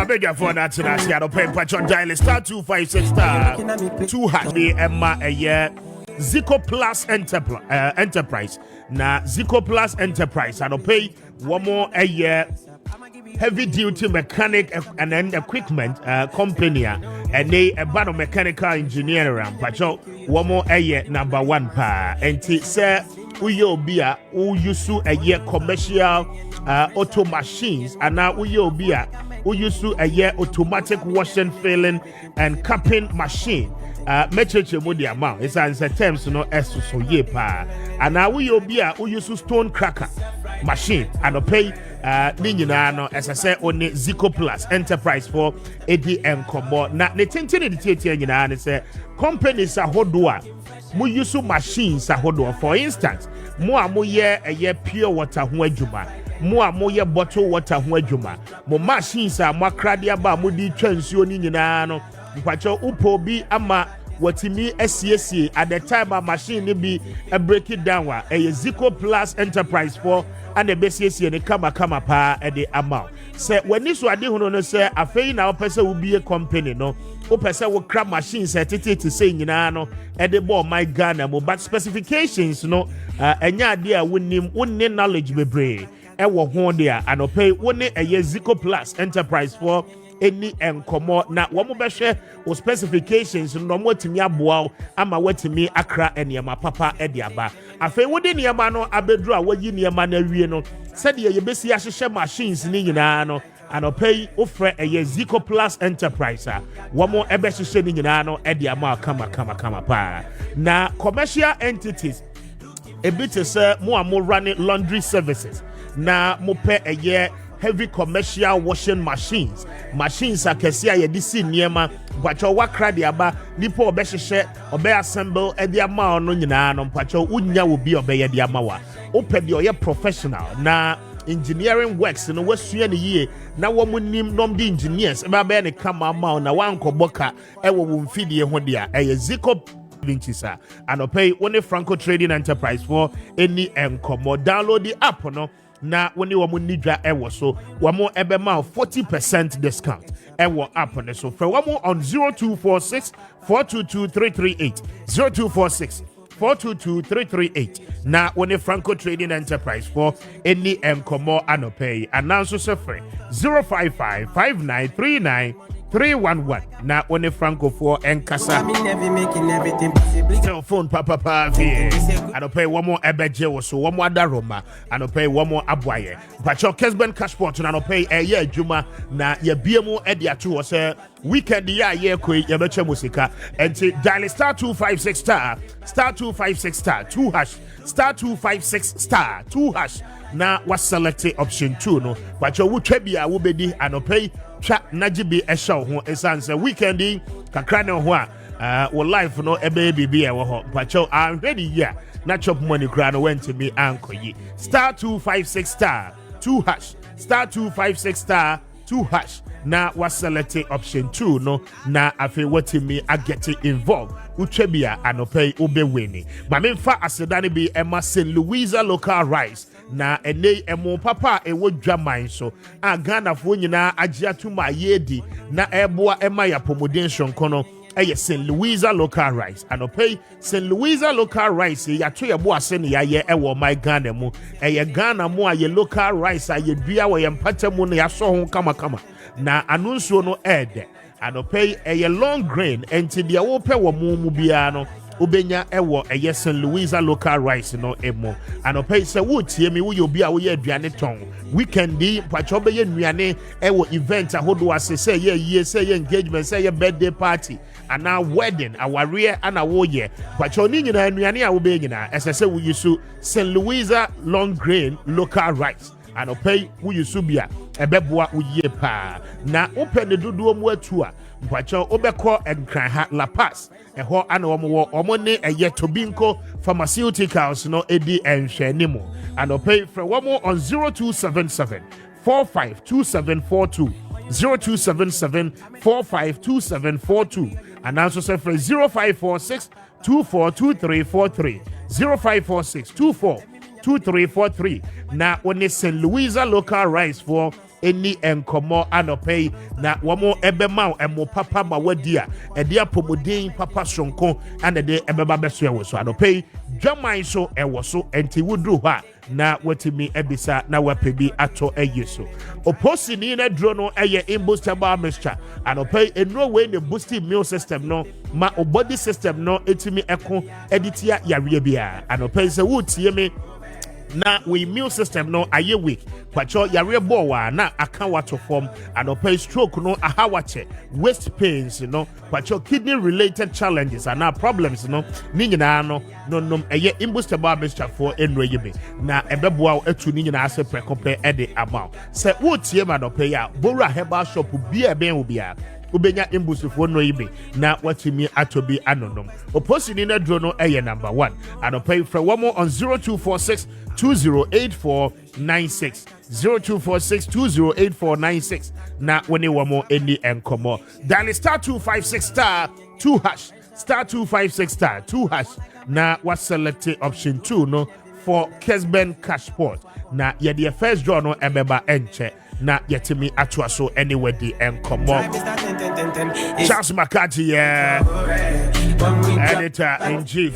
my bigger for that to that. I pay patron dial star 256 star 2 hash the Emma a year. Zico Plus Enterprise. Now Zico Plus Enterprise. I don't pay one more a year. Heavy duty mechanic and then equipment company and they a mechanical engineer around pacho one more a year number 1 pa and say uyo bia uyusu a year commercial auto machines and now uyo bia uyusu a year automatic washing filling and cupping machine mecheche modi amount it's answer terms no so ye pa and now uyo bia uyusu stone cracker machine and pay no as I say on Zico Plus Enterprise for ADM combo na ne tentene de tietie nyina ne say companies ahodoa mu use machines ahodoa for instance mo amoye pure water ho adwuma mo amoye bottle water ho adwuma mo machines amakrade aba mo di twansuo ni nyina no mpacho upo bi ama watimi SCSC at the time a machine be a break it down a Zico Plus Enterprise for and the BCSC and the kama pa at the amount. Say when this was no say a fee now person will be a company no o person will crab machines at it to say no at the ball my Ghana but specifications no enya idea wouldn't knowledge be brave e wo ho there and pay one a Zico Plus Enterprise for any enkomo na womo behwe o specifications no motimi aboa ama watimi akra enema papa ediaba afa wode niema no abedru a wayi niema na wie no sede ye besi ahyehye machines ni nyina no anopay ofre eye Zico Plus Enterprise womo ebehye ni nyina no ediama kama pa na commercial entities ebite say mo amo running laundry services na mo pe eye heavy commercial washing machines akesi a yedi si niema mpacho wakra de aba nipo obehye obe assemble e de ama no nyina no mpacho unya obi obe de ama wa ope de oye professional na engineering works no wasua ne yie na womunim nom de engineers e ba be ne kama ama na wankoboka e wo mfidie ho de a e Zico Vinchisa anopay one Franco Trading Enterprise for any encomo download the app no na woni wo nidwa ewo so wo mo ebema 40% discount ewo app ne so for wo mo on 0246 422 338 0246 422 338 na woni Franco Trading Enterprise for any encomo anopay announce so free 055 5939 311 na one Franco for enkasa telephone papa vie anopay one more ebeje wo so one more adaroma anopay one more abwaye pacho Kessben Cashport na anopay eye adwuma na ye biemu ede ato wo se weekend ya ye koi ye beche musika enti dial star 256 star 256 star 2 hash star 256 star 2 hash na was select option 2 no pacho wo twa bia wo bedi anopay twa najibi eshaw ho esanse weekend kakra ne ho a wo life no ebe bibi e wo ho pacho ready ya na chop money kra no went to me ankoyi star 256 star 2 hash star 256 star 2 hash na was select option 2 no na afi watimi a get involved utwebia anopay obewini mamemfa asedane bi ema St. Louisa local rice na ene emo papa ewo dwaman so a Ghana fo nyina agya tuma yedi na eboa ema ya pomodation kono eye St. Louisa local rice anopay St. Louisa local rice ya to yebo ase ne ya ye ewo my Ghana mu eye Ghana mu a ye local rice a ye dua wo ye mpata mu ne ya so ho kama na anunsuo no ede anopay eye long grain enti dia wo pe wo mu bia no obenya ewo eye St. Louisa local rice no emo anopay se wo tie mi wo obi a wo ye aduane ton weekend pacho be ye nuane ewo event ahodo ase se ye se ye engagement se ye birthday party ana wedding aware ana wo ye pacho ni nyina nuane a wo be nyina esese wo yusu St. Louisa long grain local rice anopay wo yusu bia ebeboa wo ye pa na open ne dodo mu atu a mpacho obekọ enkran ha La Paz eho ana omo ne eye Tobinco Pharmaceuticals no edi enhwenimu anopay fra womo on 0277 452742 0277 452742 and also say for 0546 242343 0546 242343 na one St. Louisa local rice for any enkomo anope na wamo ebema emo papa ma wadia ede apomodin papa sonko and de ebeba beso ewo so anope dwaman so ewo so enti wudru ha na watimi ebisa na wapebi ato eyeso oposi ni na dro no eye imbustable mixture anope enro we ne boost immune system no ma o body system no etimi eko editia yawe bia anope se wutie me na we immune system no aye weak kwacho yare bo wa na aka wato form anope stroke no ahawache waist pains no kwacho kidney related challenges and problems no ni nyina no nom eye imbustable mixture for enro yebe na ebeboa etu ni nyina ase precope ede amount se wotie ma anope ya bora herbal shop bia ben obia ubenya imbusifo no ibe na watimi atobi anonom oposi ni na dro no eye number 1 anope fra womo on 0246 208496 0246208496 na woni womo eni enkomo dial star 256 star 2 hash star 256 star 2 hash na what select option 2 no for Kessben Cashport na ye the first draw no ebeba enche na yetimi atwa so anywhere the enkomo Charles Maakye editor in chief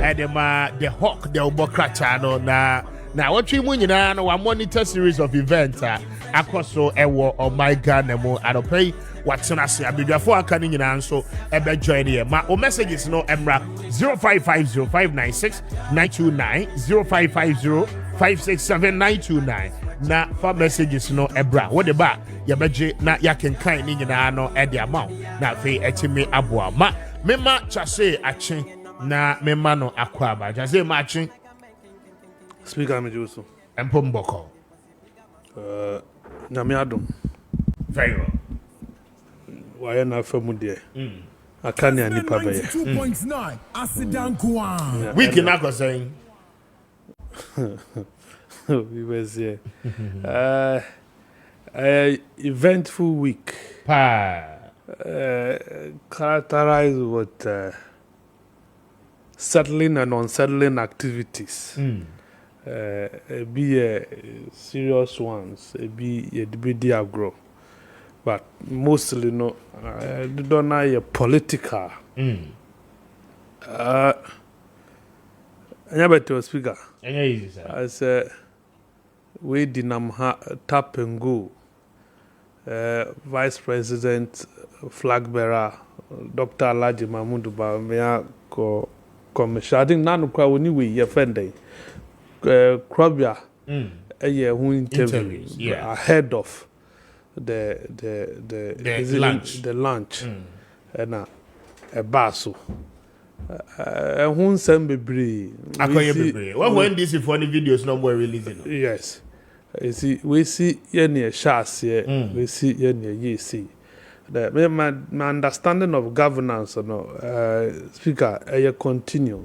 edema the hawk the obokrata no na what we mu nyina no wa monitor series of events akoso ewo oh my god na mo adopay watsena se abedwafo aka ni nyina nso ebe join here ma o messages no emra 0550596929 0550567929 na for messages no ebra what the ba ya beje na ya kenkan ni nyina no e de amount na fe etimi aboa ma mema chase achen na mema no akwaba chase ma achen Speaker Mejuso. Empomboko. Namiadum. Very well. Why not for Mudia? I can't any pabay. 2.9. Asidan Kwan. We can not saying. We was here. Eventful week. Characterized with settling and unsettling activities. Be serious ones, be a bit grow, but mostly no, don't know political. I never to speaker. I said, we dinamha tap and go. Vice President, flag bearer, Dr. Alaji Mahmoud Bawumia commission. I think none of we we offended. Krabia interviews ahead of the lunch and a basso who send me when this is funny videos no more releasing yes we see any chance here we see any ye see my understanding of governance speaker continue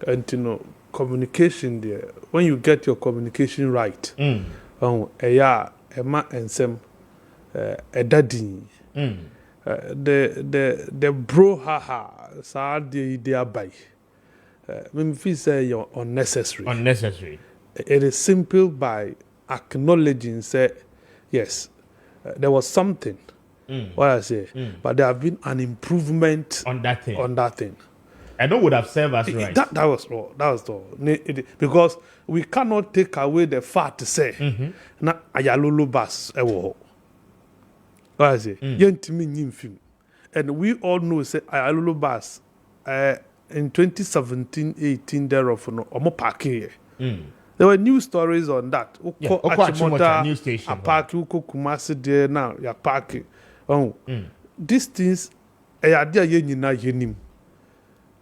and communication there when you get your communication right ema ensem daddy the bro haha sa de abai me feel say you're unnecessary it is simple by acknowledging say yes there was something what I say but there have been an improvement on that thing I know would have served us right. That was all. Because we cannot take away the fact to say na ayalulu bas ewo. What I say? Yentimi nyimfim. And we all know say ayalulu bas in 2017-18 thereof no omo park here. There were news stories on that. Achimota news station. A park uko Kumasi there now ya park. These things ayadia ye nyina yenim.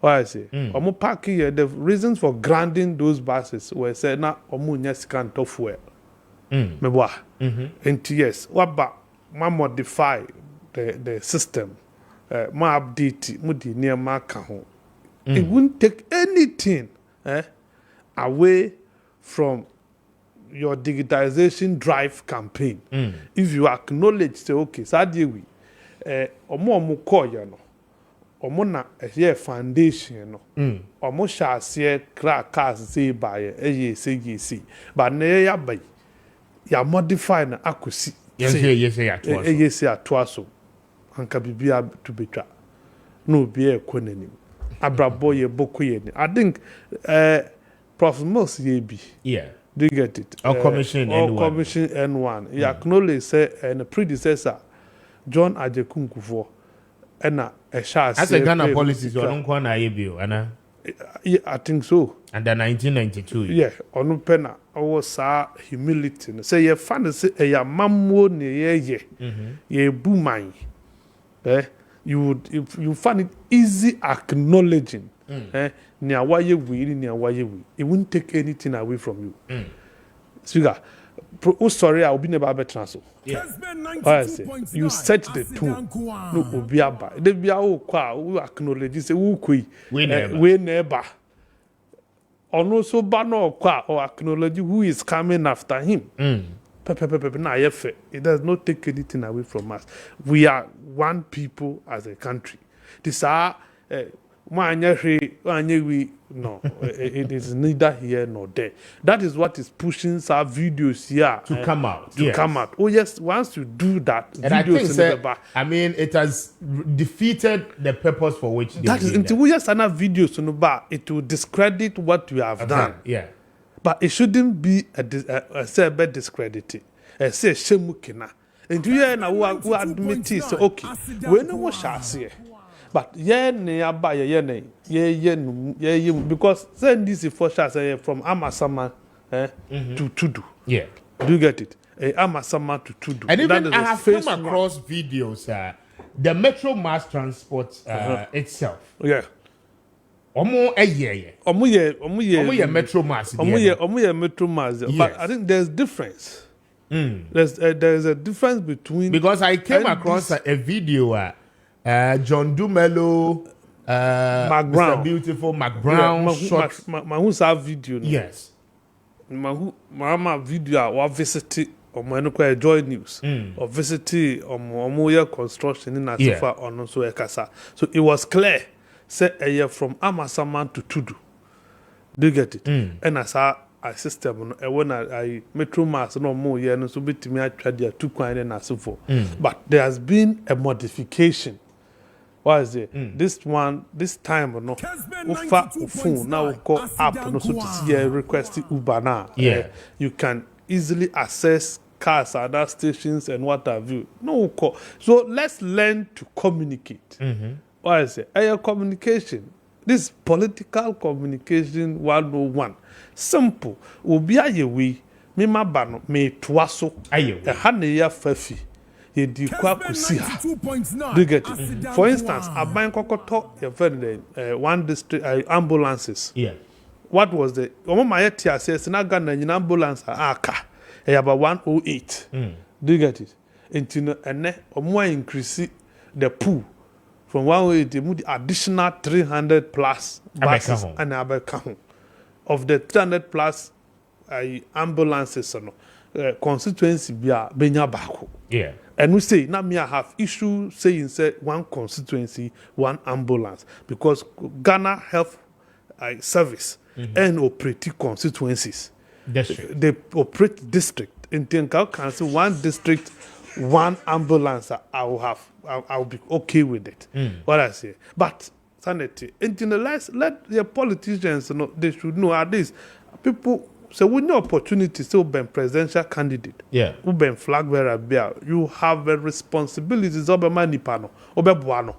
What I say? Omo parking here. The reasons for granting those buses were said na omo nyesi can to fuel. Meboa. And yes, what ba ma modify the system, ma update, mo di near ma ka ho. It won't take anything away from your digitization drive campaign. If you acknowledge, say okay, sadie we, omo call you no. Omo na here foundation no omo sha se crackers say by say but na ya by ya modify na akosi Yes, atwa. Yes, atwa so. Anka bibia to betwa. No be e konanim. Abrabo ye boko ye. I think Prof. Moss ye be. Yeah. Do you get it? Or commission or N1. commission N1. He acknowledged say and the predecessor John Ajekunkufor and a shas. As a Ghana policies, you don't want to Anna. I think so. Under 1992. Yeah, on penna our sa humility. Say ye fancy a mammo near ye boomine. You would if you find it easy acknowledging. Near why you will, near why you will. It won't take anything away from you. Speaker, oh sorry, I'll be never better transfer. I say you set the tone. No, obiaba. They be our qua who acknowledge say who we never. Or no so banner qua or acknowledge who is coming after him. It does not take anything away from us. We are one people as a country. These are no, it is neither here nor there. That is what is pushing our videos here to come out. Come out. Oh yes, once you do that, and I think, I mean, it has defeated the purpose for which that is until we just another videos on the bar. It will discredit what we have done. Yeah, but it shouldn't be a bad discredited. Say shemukina. And you who admit it. Okay, we know what shall say. But because send this for shots from Amasama to Tudu. Yeah. Do you get it? Amasama to Tudu. And even I have come across videos, the Metro Mass Transport itself. Yeah. Omo Metro Mass. Metro Mass. But I think there's difference. There's a difference between, because I came across a video John Dumelo, Mr. Beautiful, McBrown, Mahu's video. Yes. Mahama video or visit or Manuka Joy News or visit or Moya construction in Asifa or no so Ekasa. So it was clear, say a year from Amasama to Tudu. Do you get it? And I saw a system when I Metro Mass no more year no so bit me I tried there 2 coin and so. But there has been a modification. Why is it? This time no phone now call app no so to see a request Uber now. You can easily access cars at other stations and what have you. No call. So let's learn to communicate. Why is it? Communication. This political communication 101. Simple. Obi ayewe me mabano me twaso. Ayewe. Hane ya fafi. Do you get it? For instance, a bank one district ambulances. Yeah. What was the Omoma says Nagan and ambulance aka about 108. Do you get it? And more increase the pool from 108 move additional 300 plus buses and Abekahon. Of the 300 plus ambulances constituency benya bako. Yeah. And we say, now me I have issue saying say one constituency, one ambulance. Because Ghana Health Service and operate constituencies. They operate district. In Tinkau Council, one district, one ambulance, I'll be okay with it. What I say. But sanity. Let the politicians know, they should know at least people. So with no opportunity to be presidential candidate, who be flag bearer, you have a responsibility to be manipano, obe buano.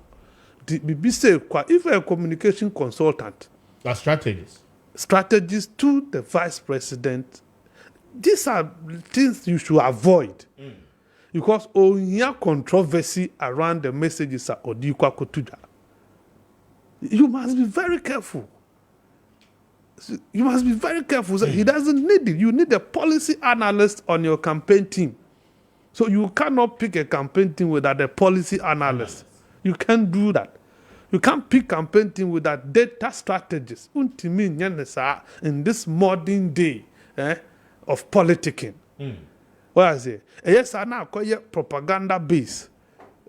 Be say if a communication consultant, a strategist to the vice president, these are things you should avoid, because only controversy around the messages are odikwa kotuja. You must be very careful. You must be very careful. He doesn't need it. You need a policy analyst on your campaign team. So you cannot pick a campaign team without a policy analyst. You can't do that. You can't pick campaign team without data strategists. In this modern day of politicking. What I say? Yes, I now call it propaganda base.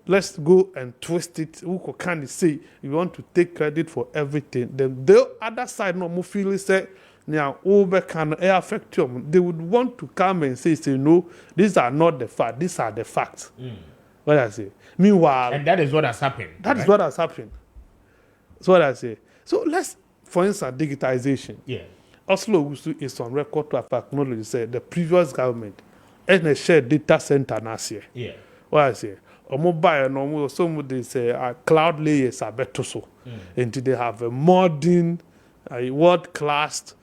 Let's go and twist it. Who can say you want to take credit for everything? Then the other side no more feel say Now, over can affect them. They would want to come and say, no, these are not the facts. These are the facts. What I say. Meanwhile, and that is what has happened. That is what has happened. That's what I say. So let's, for instance, digitization. Yeah. Oslo is on record to have acknowledged said the previous government and a shared data center last year. Yeah. What I say. Or mobile no some they say cloud layers are better so. Until they have a modern world class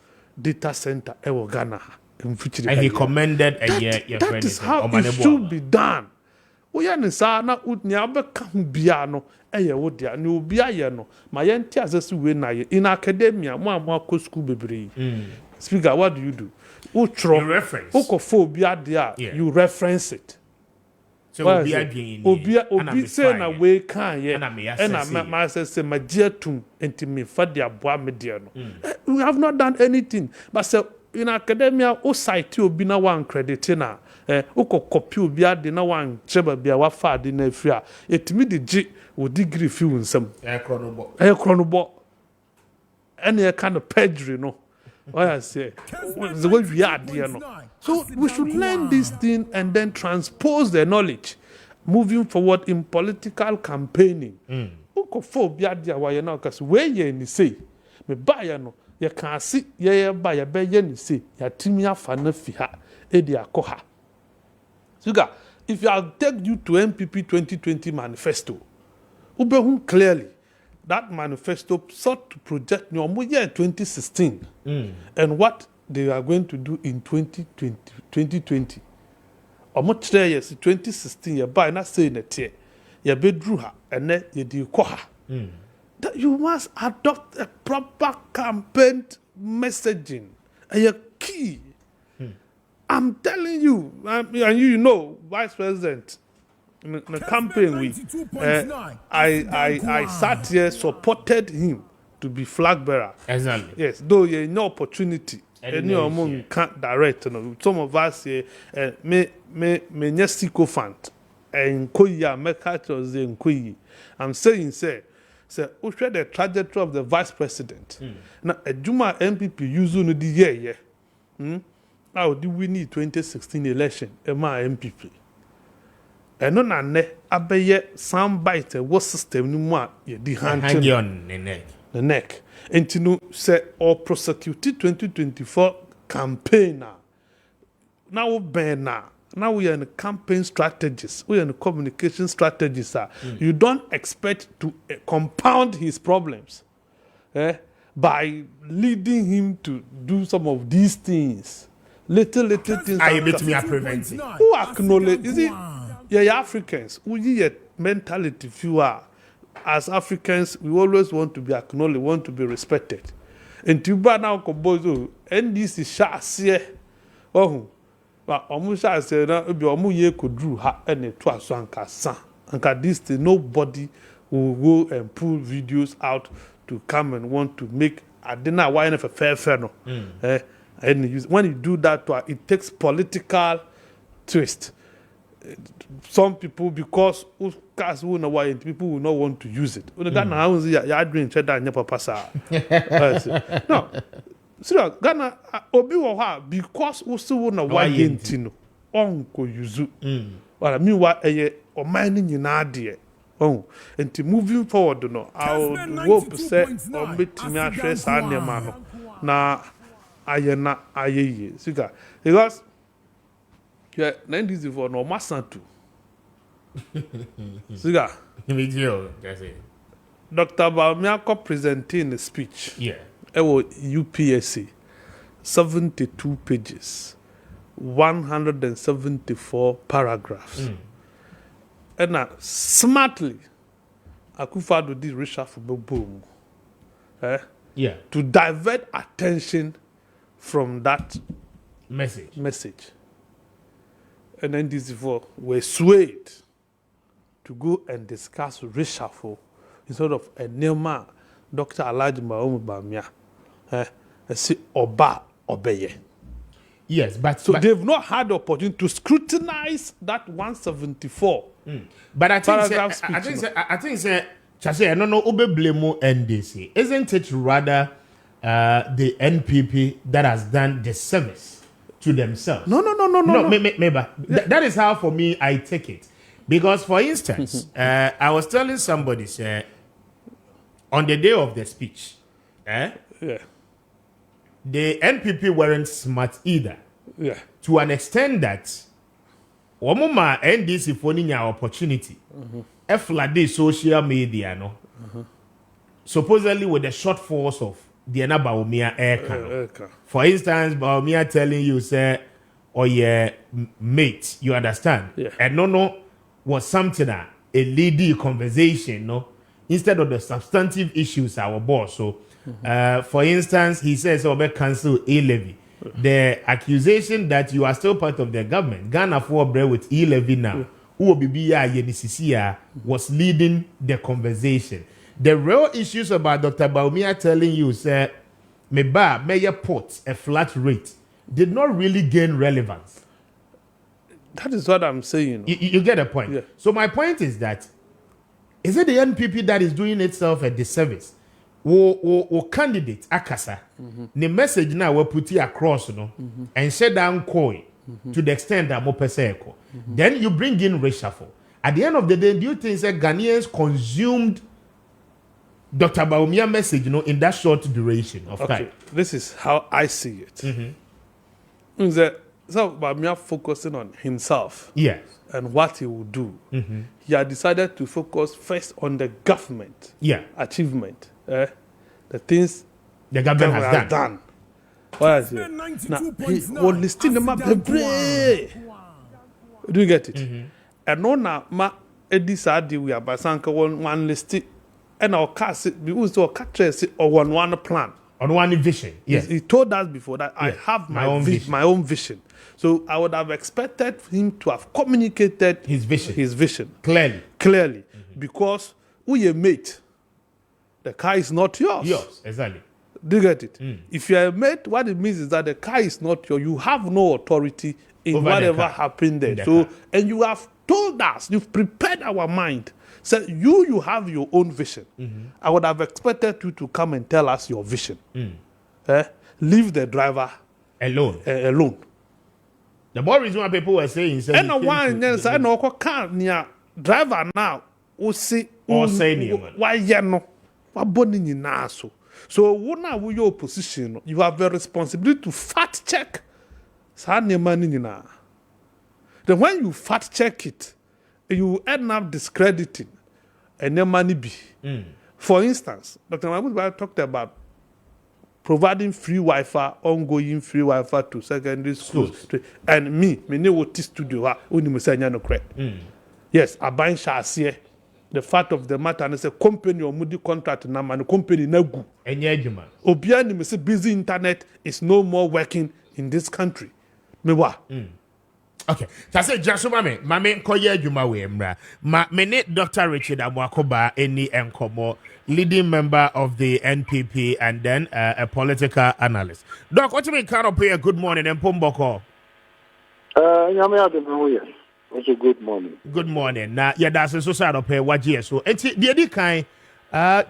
data center in Ghana. And he commended a year. That is how it should be done. Oyane sa na utnya abeka hu bia no eye wo dia ne obi aye no ma ye ntia asese we na ye in academia mo akọ school bebre. Speaker, what do? You reference. You reference it. So obi say na we kan ye and ma say magietum enti me fa dia boa me dia no. We have not done anything but say in academia o site obi na one credit na uko copy obi ade na one cheba bia wa fa ade na afia etimi de gi o degree fi unsam chronobo and e kind of perjury no what I say the way we are there no. So we should learn this thing and then transpose the knowledge moving forward in political campaigning. Uko fo obi ade wa ye na cause we ye ni say me ba ye no ye can see ye ba ye be ye ni say ya timi afa na fi ha e di akoha. Sugar, if I take you to MPP 2020 manifesto, ubehun clearly that manifesto sought to project your year 2016 and what they are going to do in 2020. Almost 3 years, 2016, you buy not saying it here. You bedrew her and then you do koha. That you must adopt a proper campaign messaging and your key. I'm telling you, and you know, Vice President, in the campaign week, I sat here, supported him to be flag bearer. Exactly. Yes, though you no opportunity, any among can't direct. You know, some of us here, me nyesiko fund, and koya me catch us in koyi. I'm saying, say, we share the trajectory of the Vice President. Now, a Juma MPP usually the year. How do we need 2016 election? My MPP. And no na abeye soundbite what system ni mo ye di hand on the neck. And to know say or prosecute 2024 campaign now now we are in the campaign strategies. We are in the communication strategies. You don't expect to compound his problems by leading him to do some of these things. Little things. I bet me are preventing. Who acknowledge? Is it? Yeah, Africans. We mentality. Few are as Africans. We always want to be acknowledged, want to be respected. And to buy now, Kobozo, and this is shasi. Oh, but almost I said, "Be almost ye could drew ha and it was san and this thing. Nobody will go and pull videos out to come and want to make. I didn't know why if a fair no. And when you do that, it takes political twist. Some people, because people will not want to use it. No, serious. Ghana obi because also na why yentino onko yuzu. Well, meanwhile, or mining in idea. Oh, and to moving forward, no, I would hope say or meet me a stress and your man. Now. Aye, Sika. Because yeah, 90s for no masantu. Sika. Dr. Bamiako presenting a speech. Yeah. UPSC 72 pages, 174 paragraphs. And now smartly Akufo-Addo did reshuffle boom. Yeah. To divert attention from that message. And then these four were swayed to go and discuss reshuffle instead of a Nema Dr. Alhaji Mahmoud Bawumia. See Oba Obeye. Yes, but they've not had the opportunity to scrutinize that 174. But I think Chase, I don't know, Obe Blemo NDC. Isn't it rather the NPP that has done the service to themselves. No. Maybe. That is how, for me, I take it. Because, for instance, I was telling somebody, on the day of the speech, the NPP weren't smart either. Yeah. To an extent that, Wamuma NDC phoning your opportunity, flooded social media, no. Supposedly with the short force of the Baumia air. For instance, Baumia telling you, say, oh yeah, mate, you understand? Yeah. And no was something a lady conversation, no, instead of the substantive issues our boss. So, for instance, he says, "Oh, be cancel e-levy." The accusation that you are still part of the government, Ghana for bread with e-levy now, who will be was leading the conversation. The real issues about Dr. Baumia telling you, say, Mayor Port, a flat rate, did not really gain relevance. That is what I'm saying. You get a point. Yeah. So my point is that, is it the NPP that is doing itself a disservice? Or candidate, Akasa, the message now will put it across, and shut down Koi to the extent that Mopeseko. Then you bring in reshuffle. At the end of the day, do you think that Ghanaians consumed Dr. Baumia message, in that short duration of time? This is how I see it. So Baumia focusing on himself, yes, and what he will do. He had decided to focus first on the government, achievement, the things the government has done. What is it? Now he will listing them up. Do you get it? And no, now ma edisadi we are basanka one listing. And our cast we also catch or one plan. On one vision. Yes. He told us before that I have my own vision. So I would have expected him to have communicated his vision. Clearly. Because we a mate. The car is not yours. Yours, exactly. Do you get it? If you're a mate, what it means is that the car is not yours. You have no authority in over whatever happened there. So, and you have told us, you've prepared our mind. So you have your own vision. I would have expected you to come and tell us your vision. Leave the driver alone. The more reason why people were saying, and one I know car near driver now. Say why no? What bonning in naso? So when are we your position? You have a responsibility to fact check. Then when you fact check it, you end up discrediting and then money be. For instance, Dr. Mahmoud talked about providing free Wi-Fi, ongoing free Wi-Fi to secondary schools. And me know what studio yes, I buy chassis. The fact of the matter is a company or moody contract number and company no good. And Obiani me say busy internet is no more working in this country. Me wa. Okay. So I say Jasumame, mame koye juma we mra. Me Dr. Richard Amwakoba any enkomo, leading member of the NPP and then a political analyst. Doc, what you mean can't pay a good morning and Pomboko? Also, good morning. Good morning. Now, that's a society of what year. So, it's the other kind.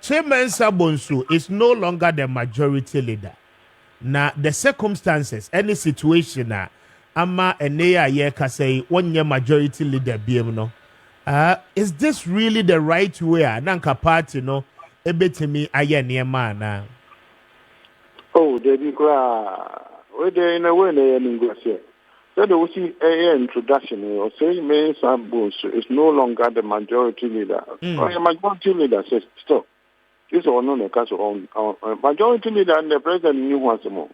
Chairman Sabonsu is no longer the majority leader. Now, the circumstances, any situation, ama enea ye say 1 year majority leader BM is this really the right way? Nanka party no ebetimi aye niema na. Oh, they be we they in a way they in so they will see a introduction or say Mayor Sabonsu is no longer the majority leader. Or the majority leader says stop. This is no on majority leader and the president knew once more.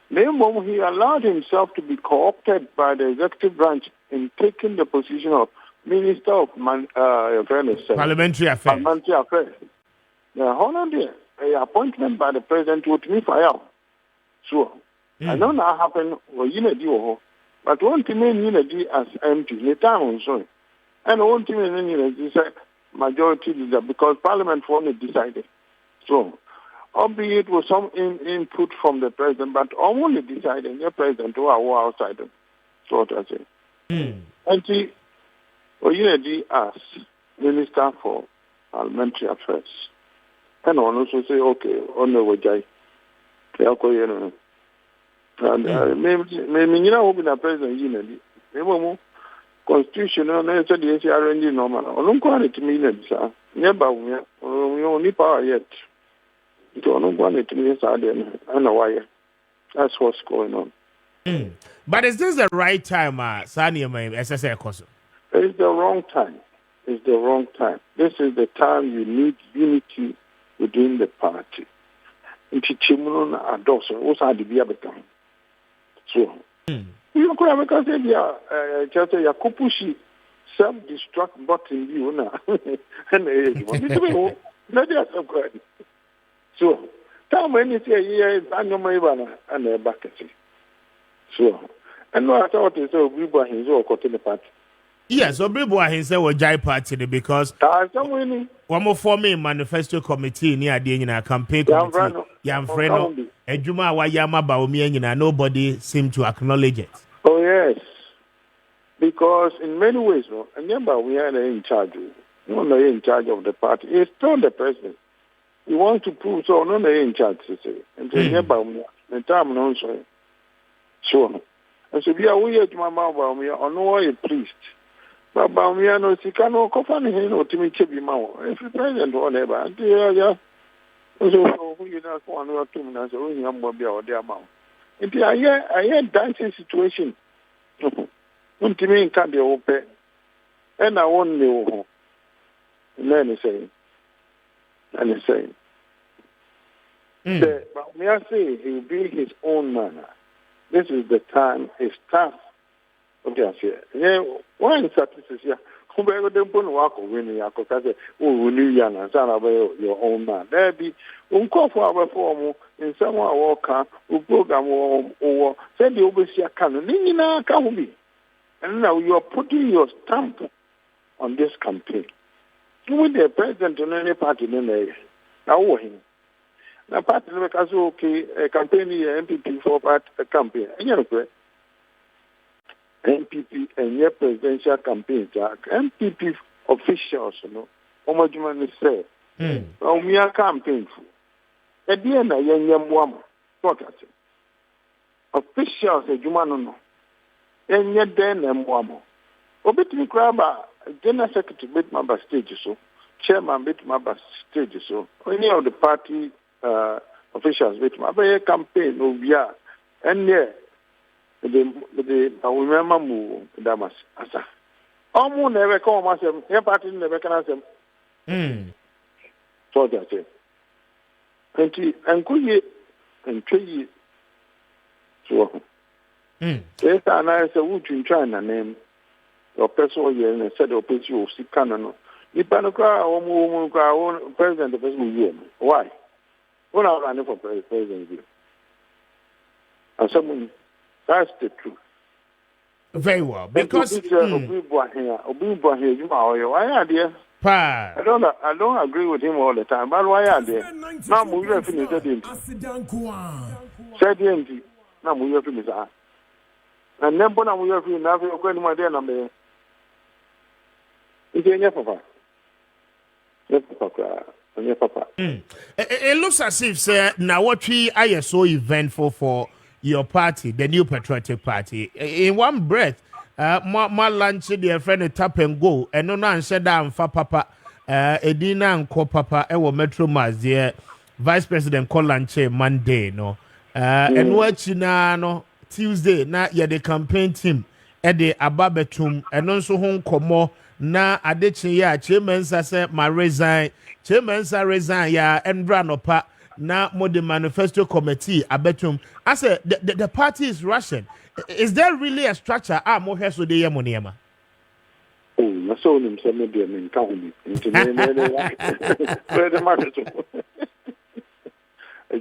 Meanwhile, he allowed himself to be co-opted by the executive branch in taking the position of Minister of Parliamentary Affairs. The honor appointment by the president would me fire. So, I know that happened but one thing in as MP, the time also. And one thing in majority leader because Parliament only decided. So, albeit with some input from the president, but only deciding the president who are outside them. So what I say. And he, as Minister for Parliamentary Affairs. And also say, okay, on the way, Yakoyeno. And maybe you know, the president, you know, constitutional, no, it's a arranging normal. I don't want it to mean, sir. Never, we only power yet. You don't want it to mean, sir. I know why. That's what's going on. But is this the right time, Sani, SSA Koso? It's the wrong time. It's the wrong time. This is the time you need unity within the party. Into Chimuno and Dawson, what's had to be able to. So, you could have a say, just a Yakupushi self-destruct button, you know, and maybe that's so good. So, time when you say, yeah, I know my banner and their bucket. So, and no, I thought it's so we were his own cotton party. Yes, so Bribo himself was Jai Party because one more forming manifesto committee near the campaign committee. Yamfreno, Ejuma Wayama Baomi, nobody seemed to acknowledge it. Oh, yes. Because in many ways, no, remember we are in charge. No, in charge of the party. He's still the president. He wants to prove so, no, in charge, to say. And remember, the time, no, so. And so we are weird, my mom, we are no a priest. But Bamiano Sicano, Kofani, to me, Chibi Mao. If the president or whatever, yeah. So, you know, 1 or 2 minutes, only I'm going to be out there. I had dancing situation. To me, can't be open. And I won't know. And then he's saying, but may I say, he'll be his own manner. This is the time, it's tough. Okay, yeah, one statistics here. Who better than walk when you are because we knew you and your own man. There be call for our form in some walker who program or send the overseer canon. Can be. And now you are putting your stamp on this campaign. With the president on any party in the area. Now, him. Now, party because okay, a campaign MPP for a campaign. And you know, MPP and your presidential campaign, MPP officials, you know, Omajumani say, we are campaigning for. At the end, I am one. What I say. Officials, a Jumano, and yet then I'm one. Obetini Kraba, General Secretary bit my stage so, Chairman bit my stage so, any of the party officials bit my campaign, no, we are, and yeah. The remember move Damas Asa. Almost never call myself, your party never can ask them. So that's it. And could you and 3 years? So, yes, and I said, would you try and name your personal year and said, or pay you see canon? You panocra or president of the why? What are running for president? And someone. That's the truth. Very well, because I don't agree with him all the time. But why are they? Now we have finished it. Said now we have finished. And then when we have finished, now we are going to my dear number. It's papa. Yes, papa. It looks as if, sir, now what we are so eventful for your party, the New Patriotic Party. In one breath, my lunch, dear friend, tap and go, and no one said down for papa, Edina and co papa, Metro Mas, dear Vice President call lunch Monday, no, and what you know, Tuesday, now you're the campaign team at the Ababetum, and also home como, na Adechi ya, Chairman Sasa, my resign, Chairman Sa resign, ya, and run up. Now, more the manifesto committee, I bet him. I said the party is Russian. Is there really a structure? More here so the Yamoniama. Oh, I saw him some of them in county. Where the market.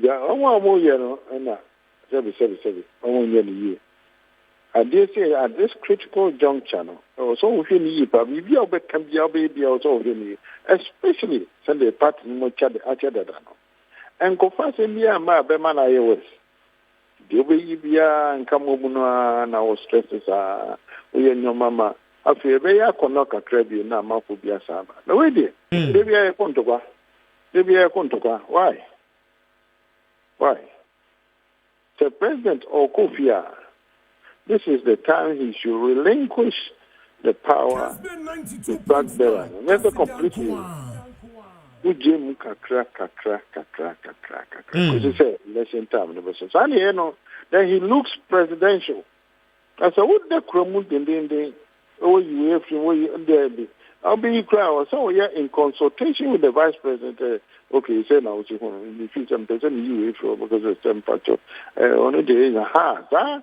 Yeah, I want more, you know, and 7. I want year. I dare say at this critical juncture, so we need, but we can be our baby also, especially Sunday party, no chat, and go fast in the Ama Beman iOS. The way and come over and our stresses are we and your mamma. I feel very a crabby now, Mafubia Saba. No idea. Maybe I want to go. Why? the president or Kofi, this is the time he should relinquish the power to back bearer. That's a completely. Because it's election time. Then he looks presidential. I said, what the Kromu did oh, you have to there. I'll be crying. So, yeah, in consultation with the vice president, okay, he said, now, in the future, I'm president, you have because it's temperature. Only there is a heart, huh?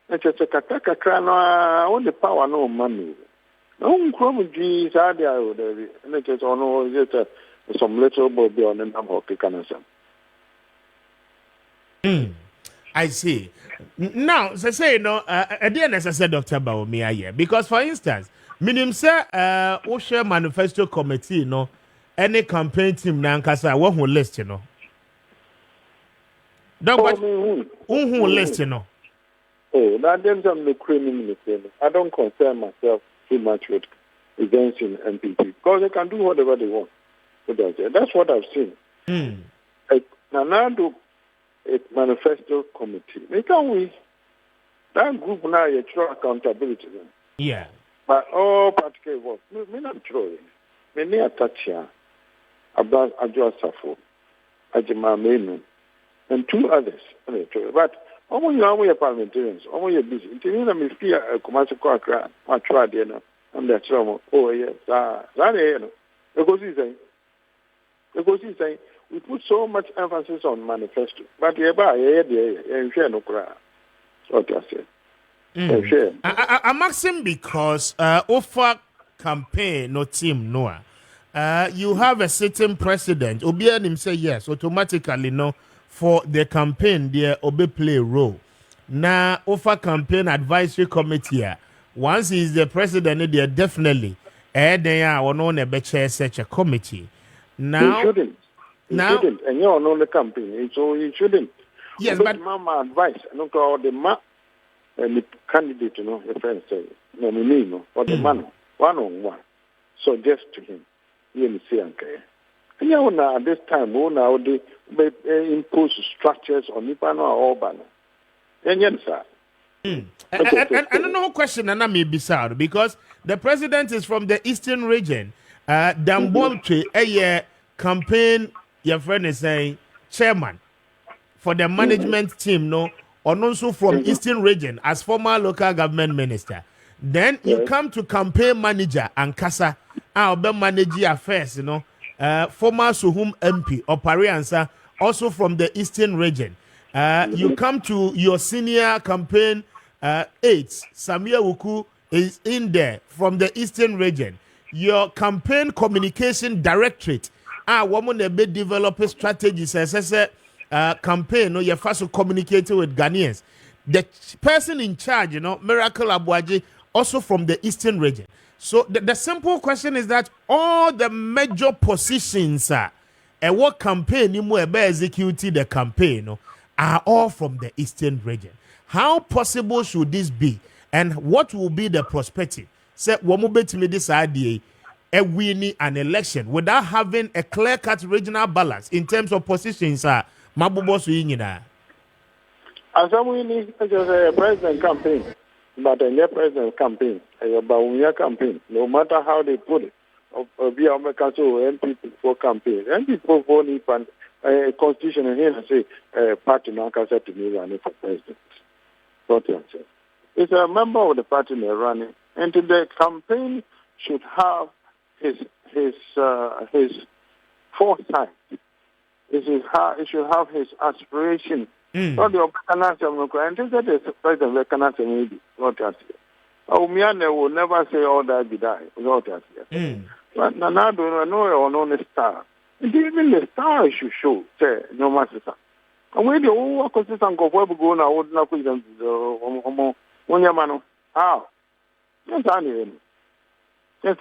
And just a kakaka, no, the power, no money. No, Kromu G's are there, and it is on just some little boy on the number of the I see. Now, say no, again, as I said, Dr. Bawumia here, because for instance, minim say, Osha Manifesto Committee, no, any campaign team nankasa, one who list, you know. Don't what? Who list, you know. Oh, that then I'm the criminal. I don't concern myself too much with events in MPP because they can do whatever they want. That's what I've seen. Nanado. A manifesto committee. That group now you throw accountability. Yeah. But all particular work, me not throwing. Me near touch here about Adjoa Safo, Ajima Menu, and two others. But almost you are parliamentarians, almost you're busy. Until you me fear a commercial crack, I tried dinner, and that's all. Oh, yes, that because he's saying, we put so much emphasis on manifesto, but what I said. I'm asking because offer campaign no team no. You have a sitting president. Obian him say yes automatically no for the campaign there Obi play a role. Now offer campaign advisory committee. Once he is the president, there definitely they are on a chair such a committee. Now. Now, shouldn't, and you're on the campaign, so you shouldn't. Yes, but my advice, I don't call the and the candidate, the friend say, no, or the man, one-on-one, suggest to him, you say, okay. And now, at this time, now they impose structures on Nipano or Obana. And yes, sir. I don't know question, and I may be sad because the president is from the eastern region. Dambomche, a campaign. Your friend is saying chairman for the management team, no, or also from Eastern Region as former local government minister. Then you come to campaign manager and Kasa, I'll be managing affairs, former Suhum MP or Pariansa, also from the Eastern Region. You come to your senior campaign aides, Samia Wuku is in there from the Eastern Region. Your campaign communication directorate. Woman a bit develop strategies as campaign, you first to communicate with Ghanaians. The person in charge, Miracle Abuaji, also from the Eastern region. So the simple question is that all the major positions and what campaign you will execute the campaign are all from the Eastern region. How possible should this be? And what will be the perspective? Say, what me this idea? Winning an election without having a clear-cut regional balance in terms of positions, Mabubo Suinina. As I'm winning, just a president campaign, but a president campaign, a Bawumia campaign, no matter how they put it, or be a council MP for campaign, MP for Nipan, a constitution here and say, party now can say to me running for president. What you say? It's a member of the party they're running, and the campaign should have his foresight. It should have his aspiration. Not the Canadian and this is the president of the Canadian maybe. Not that. Miane will never say all that be die. Not that. But Nanado no star. Even the star should show. Say no matter. And when the whole consistent of web go now would not put them one yamano. How? Yes,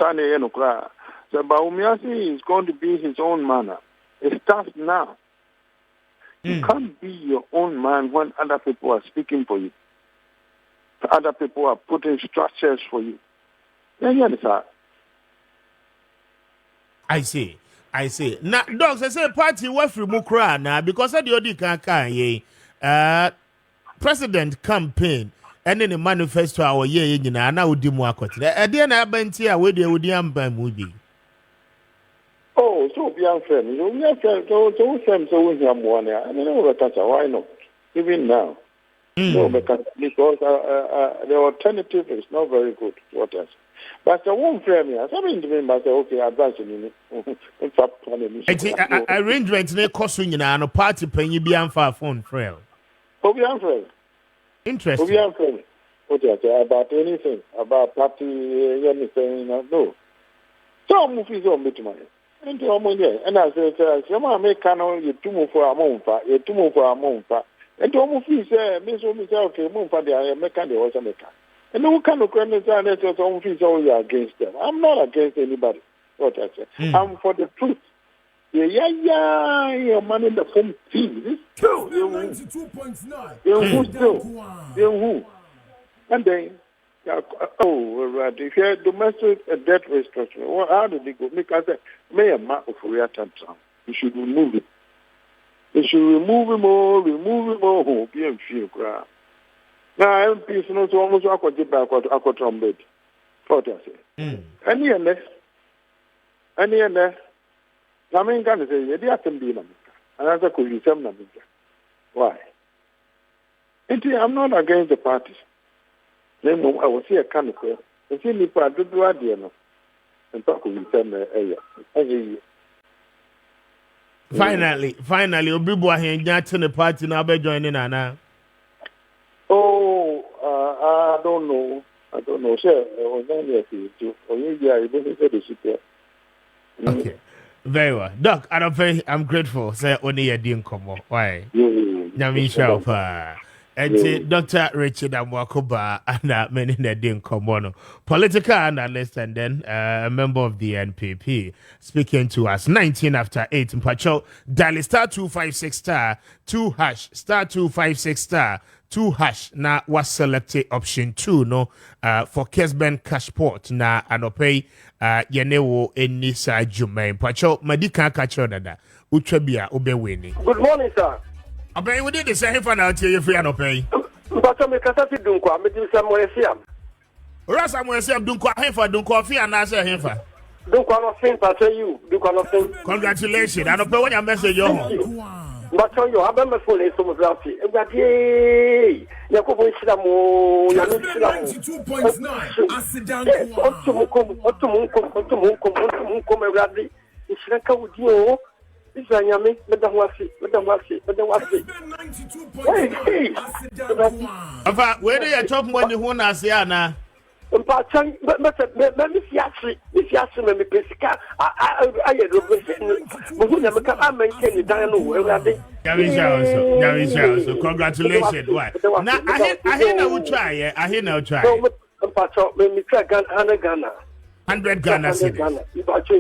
so Bawumia is going to be his own man. It starts now. You can't be your own man when other people are speaking for you. Other people are putting structures for you. I see. Now, dogs, I say party work from Mukra now because of the Odi Kaka, president campaign and in the manifesto our year in na udi mu akoti. E dey na abenti a we dey udi amba mu bi. Oh, so be unfair. So we hear more now. I mean, why not? Even now. No, because the alternative is not very good. What else? But the one frame here, something to me, but okay, advancing in fact, arrangement ne cost you na no party penny be amfa phone trail. Oh, be unfair. Interesting. Oh, be unfair. What else? About anything, about party, anything, no. So, movies on bit money. And I said, some make canon, you two move for a month, you two move for a month. And to almost say, Miss okay, move for the mechanic or something. And no kind of criminals are let us own fees only against them. I'm not against anybody. What I say. I'm for the truth. Yeah, your man in the phone team. This true. 92.9. Who? And then, if you have domestic debt restructuring, well, how did they go? Because I said, Mayor Mark of Reatan, you should remove it. They should remove him all, hope, and feel crap. Now, MPs not almost aquatic back or trumpet. What I say. Any and there. I mean, can say, you have to be Namika. And as I could use some Namika. Why? I'm not against the parties. Then I will see a canicle. And see me part do idea and talk with them area. Finally, Obibo here in the party now be joining Anna. Oh, I don't know. Sir, okay. Very well. Doc, I'm grateful. Say only a din come. Why? Nyami Shalpa. And Dr. Richard Amwakoba and many din come. Political analyst and then a member of the NPP speaking to us. 19 after 8 in Pacho. Dial star 256 star 2 hash star 256 star 2 hash na was selected option 2 no for Kessben Cashport na anopay yenewo eni sa jume Pacho madika kacho dada utwabia obeweni. Good morning, sir. Obey we did the same for now till you free anopay. Pacho me kasa fi dunkwa me di Samuel Siam. Ora Samuel Siam dunkwa hefa dunkwa fi anase hefa. Dunkwa no fin Pacho you dunkwa no fin. Congratulations. Anopay when your message yo. But you have a phone in some of that. Everybody, Yakobo Shilamo, Yamu Shilamo. 92.9. Asidan Kuan. Otum, everybody. It's like a wood. It's a yummy, Madam Wasi. Kessben 92.9. Asidan Kuan. Where do you talk money when I say Anna? But me fiassi, me pesca. I had a but who never come and maintain the dialogue. So congratulations. Why? Now I hear now try. I hear now try. Me try Ghana. 100 Ghana cedis. Okay.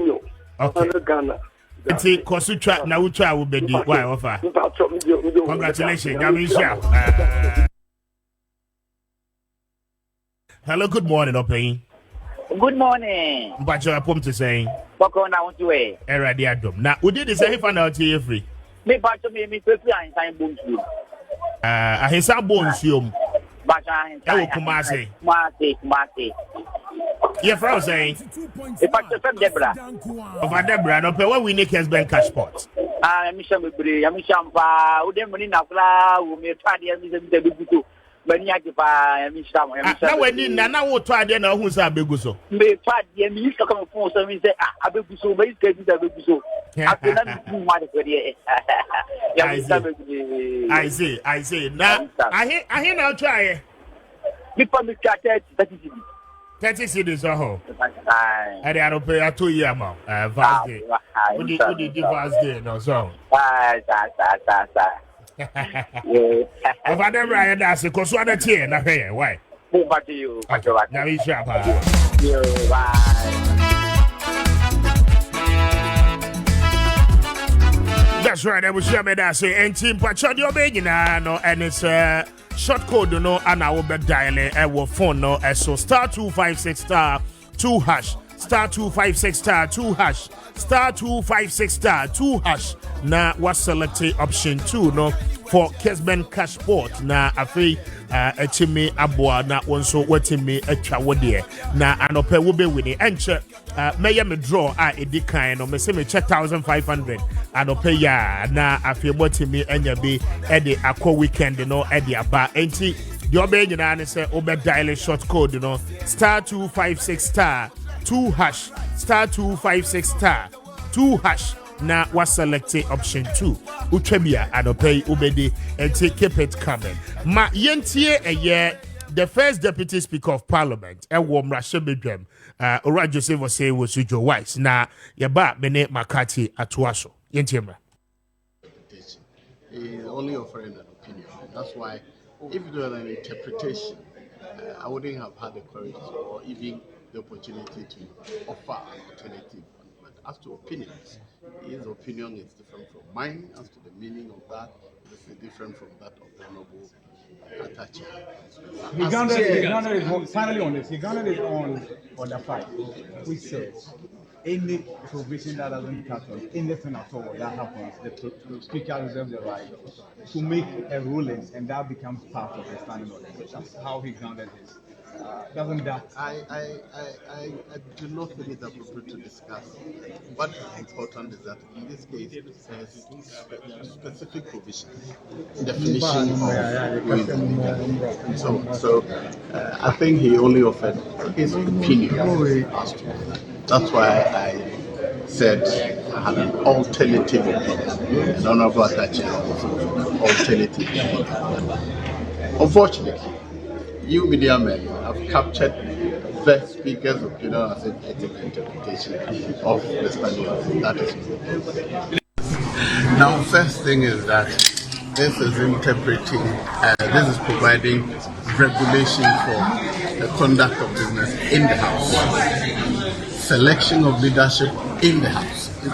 100 Ghana. It's a Kosutra now try will be the why offer. Congratulations. Hello, good morning, Opey. Good morning. But you're a to say, What on out to way? Eradiadum. Now, we did the same fan out here free. Me part of me, and time bones you. I hear some bones, you. But I Kumasi. Maakye. Your friend saying, If I just said Deborah. Over Deborah, no pay what we need Kessben Cashport. Misha Mibri, Yamishampa, Udemoni Nakla, who may try the Bibutu. Now when you now try to know who's a big so. May try the minister come from some say, I beg so, but it's getting the big so. I see. Now I hear now try. Before me chatted 30 cedis or ho. And I don't pay a 2 year amount. Vast day. Would you give us day no so? Over them right that's because what a chain na here why back to you now we sharp that's right I was sure me that say and team pacho dio be no and it's short code no and I will be dialing our phone no so star 256 star 2 hash star 256 star 2 hash star 256 star 2 hash na was selected option 2 no for Kessben Cash Port na afi echimi aboa na wonso watimi atwa wode na anope wo be wini enche meye me draw edi kan no me se me check 1500 anope ya na afi botimi enya bi ede akọ weekend no ede aba enti the obey nyina ne se obe dial short code no star 256 star 2 hash star 256 star 2 hash na was selected option 2 utwebia anope ubedi and keep it coming ma yentie the first deputy speaker of parliament mrashe bedwam ora Joseph was say was Joe Wise na yeba mene Maakye atuaso yentie mra he is only offering an opinion. That's why if it was an interpretation I wouldn't have had the courage or even the opportunity to offer an alternative. But as to opinions, his opinion is different from mine. As to the meaning of that, it is different from that of the Honorable Atachi. He grounded it finally on this. He grounded it on the fight, which says any provision that doesn't cut on anything at all that happens, the speaker reserves the right to make a ruling, and that becomes part of the standing order. That's how he grounded his. Doesn't that? I do not think it's appropriate to discuss. What is important is that in this case, there's specific provision, definition of who is illegal, and so on. So I think he only offered his opinion. That's why I said I had an alternative opinion. And Honorable Atachi alternative opinion. Unfortunately, you media men have captured the speaker's opinion as an interpretation of the study of that is. Now, first thing is that this is interpreting, this is providing regulation for the conduct of business in the House. Selection of leadership in the House is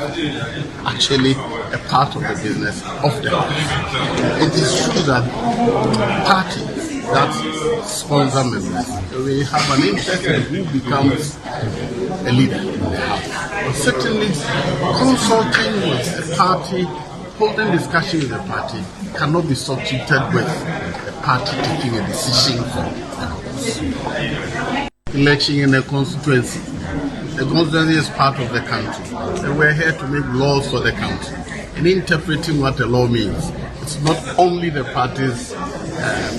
actually a part of the business of the House. It is true that parties that sponsor members, we have an interest in who becomes a leader in the House. But certainly, consulting with a party, holding discussion with a party cannot be substituted with a party taking a decision for the House. Election in a constituency. The constituency is part of the country. And we're here to make laws for the country. And interpreting what a law means, it's not only the party's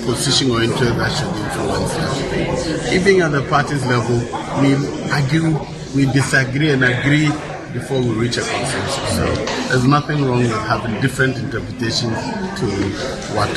position or interest that should influence it. Even at the party's level, we argue, we disagree and agree before we reach a consensus. So there's nothing wrong with having different interpretations to what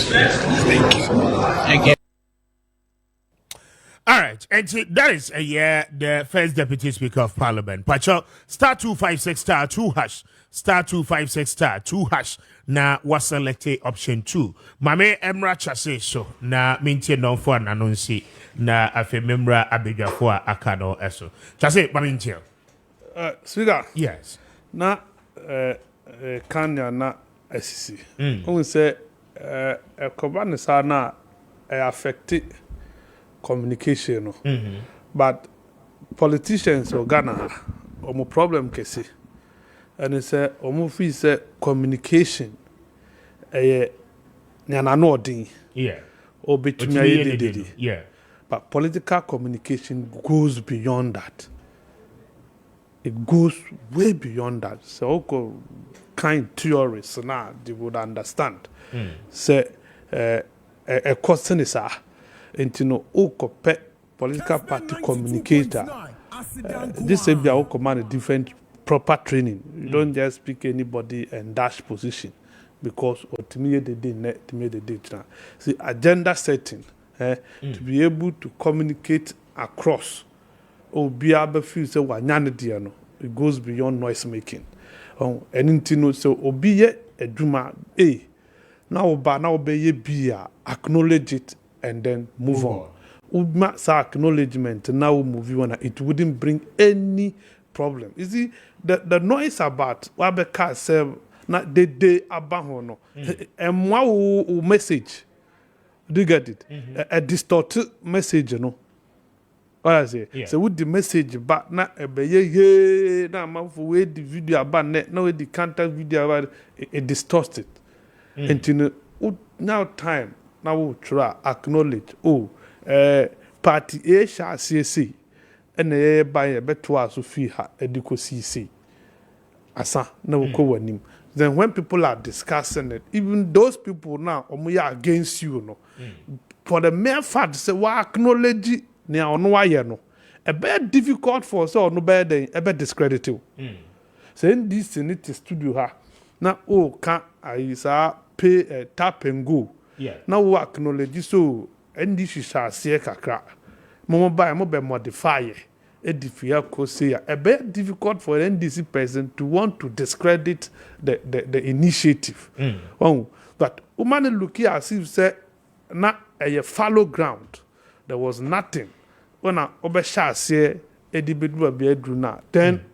All right, and that is the first deputy speaker of parliament. Pacho star 256 star 2 hash star 256 star 2 hash na was selected option 2. Mame Emra Chase so na mintie non for anonsi na afe memra abedwafo akano eso. Chase mamintie. Speaker. Yes. Na Kanya na SC. Who say Kobani sa na affected communication. But politicians or Ghana omo problem kesi. And it's omo fi say communication nyana no odin. Yeah. Or between yeah. But political communication goes beyond that. It goes way beyond that. So kind theorists now they would understand. Say a question is no political party communicator. This is how command a different proper training. You don't just pick anybody and dash position because ultimately they did now. See agenda setting to be able to communicate across. Be able to say it goes beyond noise making. And so obi a duma now be acknowledge it and then move on. Sa acknowledgement now move on. It wouldn't bring any problem. You see the noise about Wabeka say na de abahono and one message. Do you get it? A distorted message, you know. What I say? Yeah. So with the message back na ebeye na man for way the video about net now the contact video about it distorted. And you know now time now we try acknowledge party A shall see and a by a better so fee ha edico CC asa na we ko wanim. Then when people are discussing it, even those people now we are against you no for the mere fact say we acknowledge ne ono aye no a bit difficult for so no better a bit discredited. Saying this in it studio ha now can I say pay tap and go. Now we acknowledge so and this is a see kakra mo buy mo be modify edifia ko say a bit difficult for NDC person to want to discredit the initiative. But woman look here as if say na a fallow ground, there was nothing when I obesha say edibidu be edruna then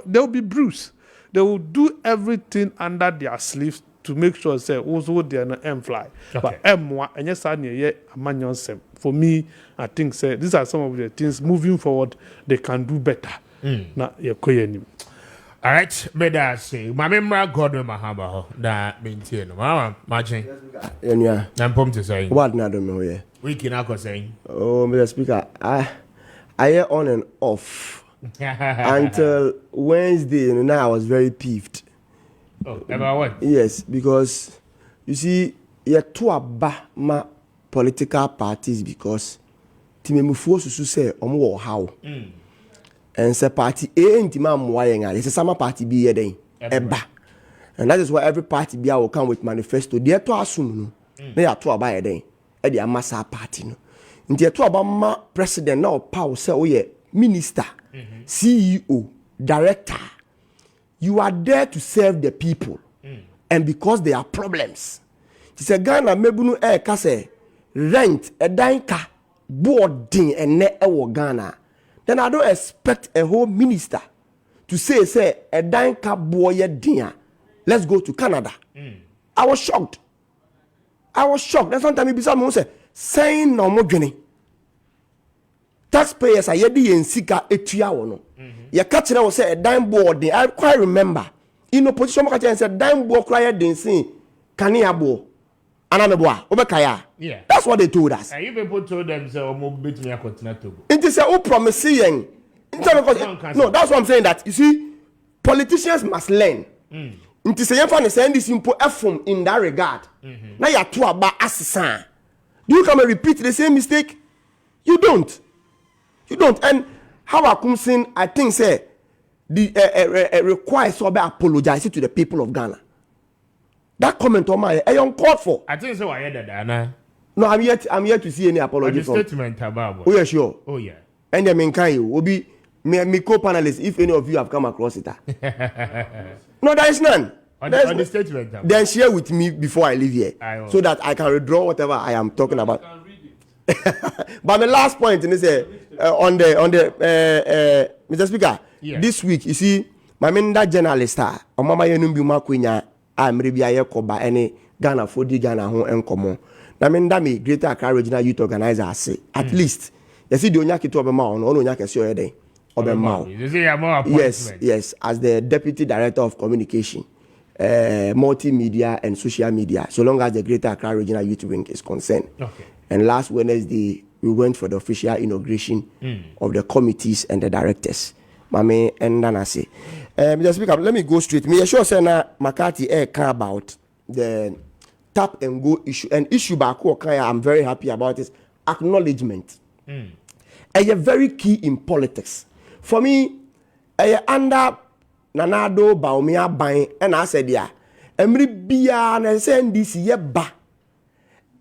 they will be bruised. They will do everything under their sleeves to make sure say also they are not fly. But and yes, for me, I think say these are some of the things moving forward they can do better. Na all right, better say my member God Mahaba that maintain Mama Maakye. Yeah, I'm pumped to say what na do me here. We can saying. Oh, Mr. Speaker, I hear on and off until Wednesday, and now I was very peeved. Oh, about what? Yes, because you see, you're too ma political parties because Timemufo Susu say omo how. And say party A intima mwayenga. It's a summer party B eden. Eba. And that is why every party B will come with manifesto. They to assume no. They are to aba eden. E dey amasa party no. Nti to aba ma president now power say oye minister, CEO, director. You are there to serve the people. And because there are problems. It's a Ghana mebunu kase rent a danka boarding and ne ewo Ghana. Then I don't expect a whole minister to say a danka boy dinner. Let's go to Canada. I was shocked. Then sometimes be someone say saying no more journey. Taxpayers are yedi en sika etua wono. Ya catch na say a dime board. I quite remember. In opposition catch and said dime board cry den sin kania bo. Anameboa obekaya. Yeah. That's what they told us. You people told them say omo betumi continue to go. It is a promise yen. No, that's what I'm saying that you see politicians must learn. It is a young saying this simple effort in that regard. Now you are too about assassin. Do you come and repeat the same mistake? You don't. And how I come saying, I think say the requires to apologize to the people of Ghana. That comment on my uncalled for. I think so. I heard that. No, I'm yet to see any apology from. Statement about. Oh yeah, sure. Oh yeah. And the main kind will be me co-panelists if any of you have come across it. No, there is none. On the statement. Then share with me before I leave here, so that I can withdraw whatever I am talking about. But the last point is on the Mr. Speaker. Yeah. This week you see, my main that journalist Mama Yenumbi Maakye I'm maybe a koba any Ghana for the Ghana home and common. I mean that me Greater Accra Regional Youth Organizer say at least you see the onyaki to obema on onyaki see oyede obema. Yes, as the Deputy Director of Communication, Multimedia and Social Media, so long as the Greater Accra Regional Youth Wing is concerned. Okay. And last Wednesday we went for the official inauguration of the committees and the directors. Mame and Nanasi. Mr. Speaker, let me go straight. Me sure say na McCarthy care about the tap and go issue. And issue back I'm very happy about is acknowledgement. And you're very key in politics. For me, under Nanado Baumia Bain and I said yeah. Emri bia na send this ye ba.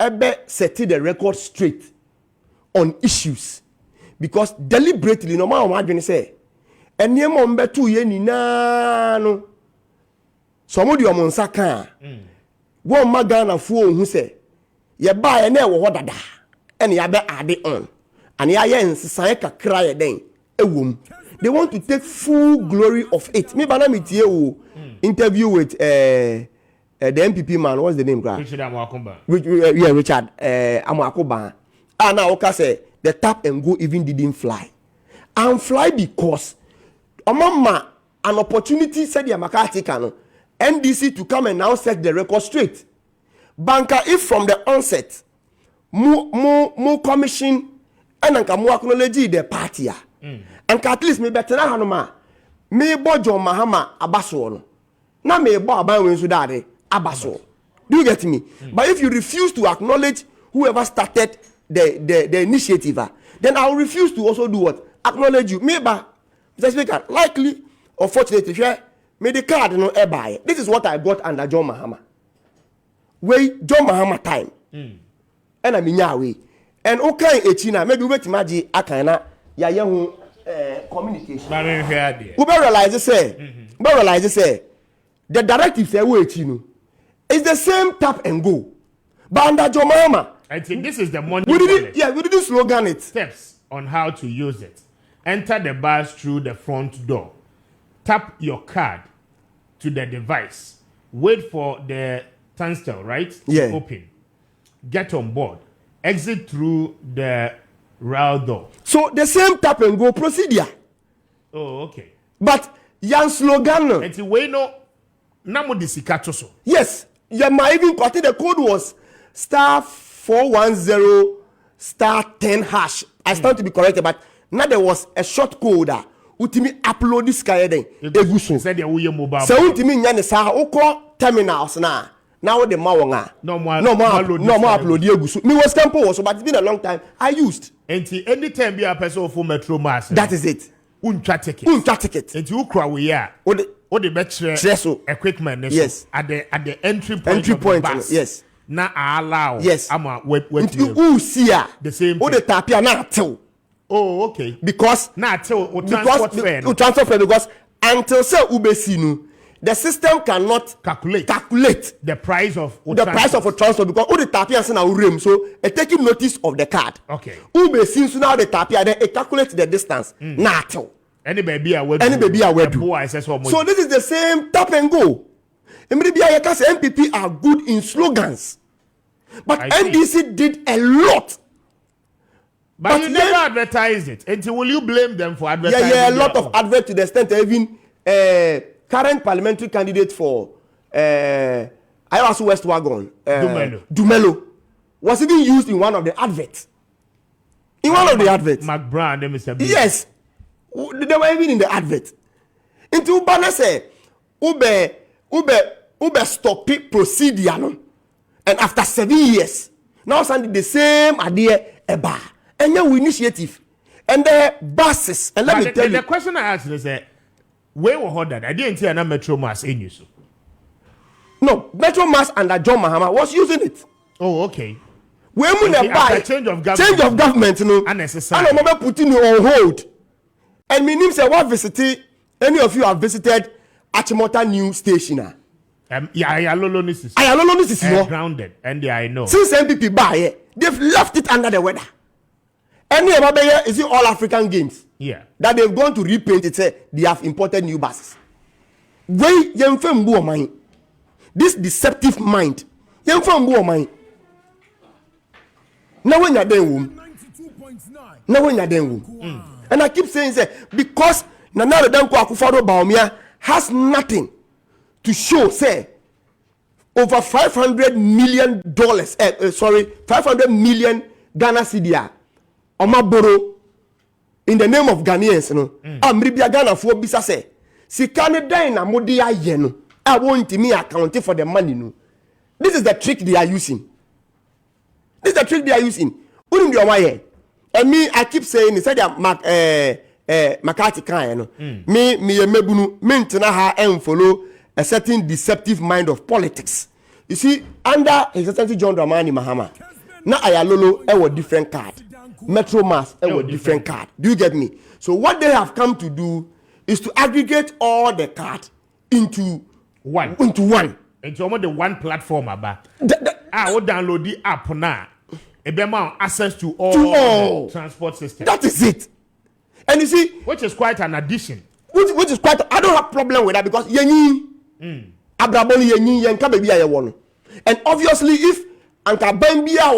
Ebe setting the record straight on issues. Because deliberately no matter what you say. And ye mo mbetu ye ni na no somodi o monsa kan wo magana fu ohun se ye ba ye na e wo dada and ya be ade on and ya ye nsesan kakra ye den ewom. They want to take full glory of it. Me bana me tie o interview with the MPP man, what's the name? Richard Amakoba. Richard Amakoba. Now okay say the tap and go even didn't fly. And fly because Mama, an opportunity said the McCarthy can NDC to come and now set the record straight. banker if from the onset mo commission and anka mo acknowledge the party and at least me better hanoma me bojo mahama abaso no na me bo aban we so dade abaso. Do you get me? But if you refuse to acknowledge whoever started the initiative, then I will refuse to also do what? Acknowledge you. Maybe, Mr. Speaker, likely or fortunately, may the card no buy. This is what I got under John Mahama. Wait, John Mahama time. And I mean way. And okay, Echina, maybe wait imagine akana ya yahu communication. We realize say, the directive say we Echino. It's the same tap and go. But under John Mahama, I think this is the money. We didn't slogan it. Steps on how to use it. Enter the bus through the front door. Tap your card to the device. Wait for the turnstile, right? To open. Get on board. Exit through the rail door. So the same tap and go procedure. Oh, okay. But young slogan. It's way no. Namo disikachoso. Yes. Yeah, my even party the code was *410 *10#. I stand to be corrected, but now there was a short code that ultimately upload this guy then. Egusu. Said the mobile. So ultimately nyane sa oko terminals na. Now the mawonga. No more upload egusu. Me was campo also, but it's been a long time. I used. Anytime be a person for Metro Mass. That is it. Untra ticket. And you cry we are. What the better equipment yes at the entry point of the bus. Yes. Na allow. Yes. Ama wait. You see the same. What the tapia na tell. Oh, okay. Because na tell transport fare. Transfer fare because until say ubesinu, the system cannot calculate the price of a transfer because all the tapia say na urem, so it taking notice of the card. Okay. Ubesinu so now the tapia then it calculates the distance. Na tell. Any baby I will do. So this is the same tap and go. MPP are good in slogans. But NDC did a lot. But you never advertise it. And will you blame them for advertising? Yeah, a lot of advert to the extent that even current parliamentary candidate for Ayawaso West Wagon, Dumelo, was even used in one of the adverts. McBride and Mr. B. Yes. They were even in the advert. Into Ubana say, Ube stop procedure, no? And after 7 years, now suddenly the same idea eba. And now initiative. And the buses. And let me tell you. The question I asked is where were that? I didn't hear Metro Mass in you. No, Metro Mass under John Mahama was using it. Oh, okay. When we buy change of government, no, unnecessary. And I'm putting you on hold. And me name say what visited any of you have visited Achimota new station. Ayalolo is grounded, and I know. Since MPP buy it, they've left it under the weather. Any of is it all African games? Yeah. That they've gone to repaint it, say they have imported new buses. Wait, this deceptive mind. Now when you're there, and I keep saying say because Nana Danko Akufo-Addo Bawumia has nothing to show. Say over $500 million. 500 million Ghana cedi. Omaboro in the name of Ghanaians. No, Amribia Ghana for bisa say sikane den na modi aye no. I want me accounting for the money. No, this is the trick they are using. Unim the why. And me, I keep saying, he said that McCarthy can, me mebunu, mentana ha and follow a certain deceptive mind of politics. You see, under His Excellency John Dramani Mahama, now Ayalolo a different card, Metro Mass a different card. Do you get me? So what they have come to do is to aggregate all the cards into one. It's almost the one platform about. I will download the app now. Access to all transport systems. That is it. And you see, which is quite an addition. Which is quite. I don't have problem with that because Abraboni yenka baby ayewon. And obviously, if Anka Bambia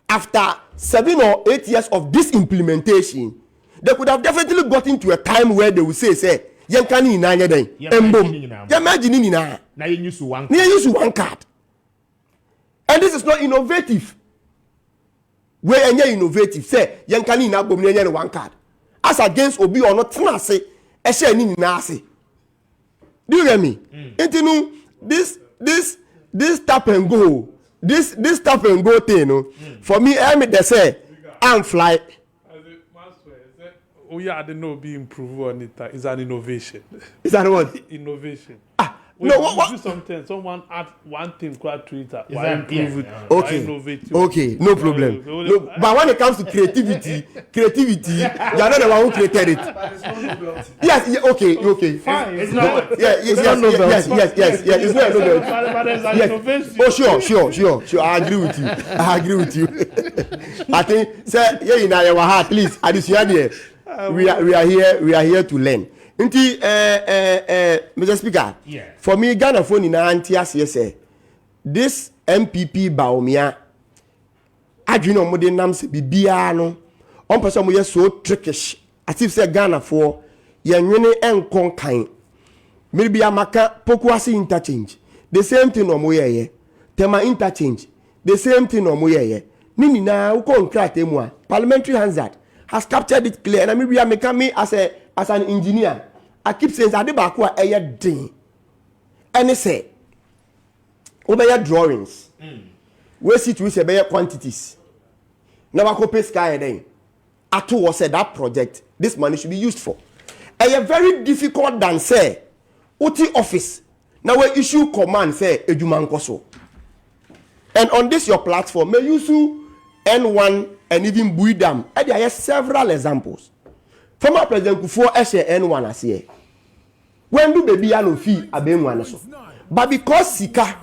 after 7 or 8 years of this implementation, they could have definitely gotten to a time where they would say yenka ni inanya den. Imagine na. Now you use one. You use one card. And this is not innovative. We are innovative. Say, young can in a one card. As against Obi or not, say, a share in Nasi. Do you hear me? This tap and go. This tap and go thing, for me, they say, I'm fly. We are the no be improved on it. It's an innovation. Is that what? Innovation. No, what? Sometimes someone add one thing quite Twitter. Why improve it? Okay, no problem. No, but when it comes to creativity, you are not the one who created it. Yes, okay. Fine. It's not. Yes. It's not a novel. Yes. Oh, sure. I agree with you. I think, sir, in our heart, please. We are here to learn. Mr. Speaker, for me, Ghana phone in Antias, say this MPP Baumia, I do know more than names be biano. On person we are so trickish. As if say Ghana for Yanune and Conkain. Maybe a maka pokuasi interchange. The same thing on Moye. Tema interchange. The same thing on Moye. Nini na uko nkrate mwa. Parliamentary Hazard has captured it clear. And maybe I make me as an engineer. I keep saying that the bakwa aya din. And they say, obey drawings. We see to say quantities. Now I copy sky then. Atu was said that project, this money should be used for. A very difficult than say, OT office. Now we issue command say eduman koso. And on this your platform, may use N1 and even Buidam. And there are several examples. Former President Kufuor Eshe N1 as here. When do baby no fee aben one so? But because sika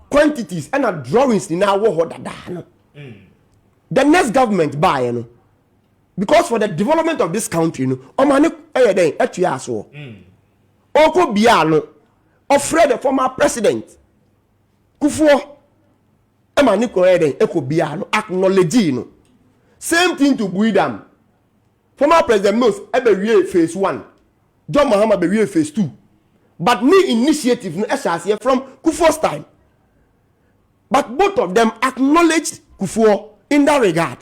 quantities and drawings in our no. The next government buy no. Because for the development of this country no, omane den etua so. Oko bia no, offer the former president Kufuor emane ko den eko bia no acknowledge no. Same thing to Buidam. Former President Mills ebe phase 1. John Mahama be phase 2. But me initiative no SRC from Kufuor's time. But both of them acknowledged Kufuor in that regard.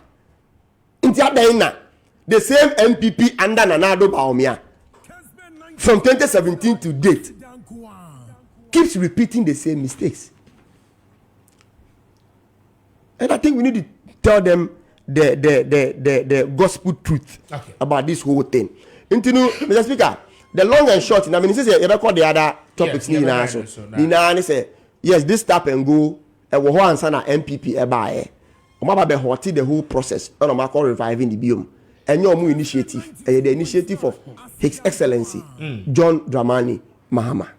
In the same MPP under Nanado Baumia from 2017 to date keeps repeating the same mistakes. And I think we need to tell them the gospel truth about this whole thing. Mr. Speaker, the long and short, I mean, this is a record the other topics. Yes, this tap and go, and we want sana MPP ebae. Omaba be hoti the whole process. And I'm call reviving the biome. And your new initiative, the initiative of His Excellency John Dramani Mahama.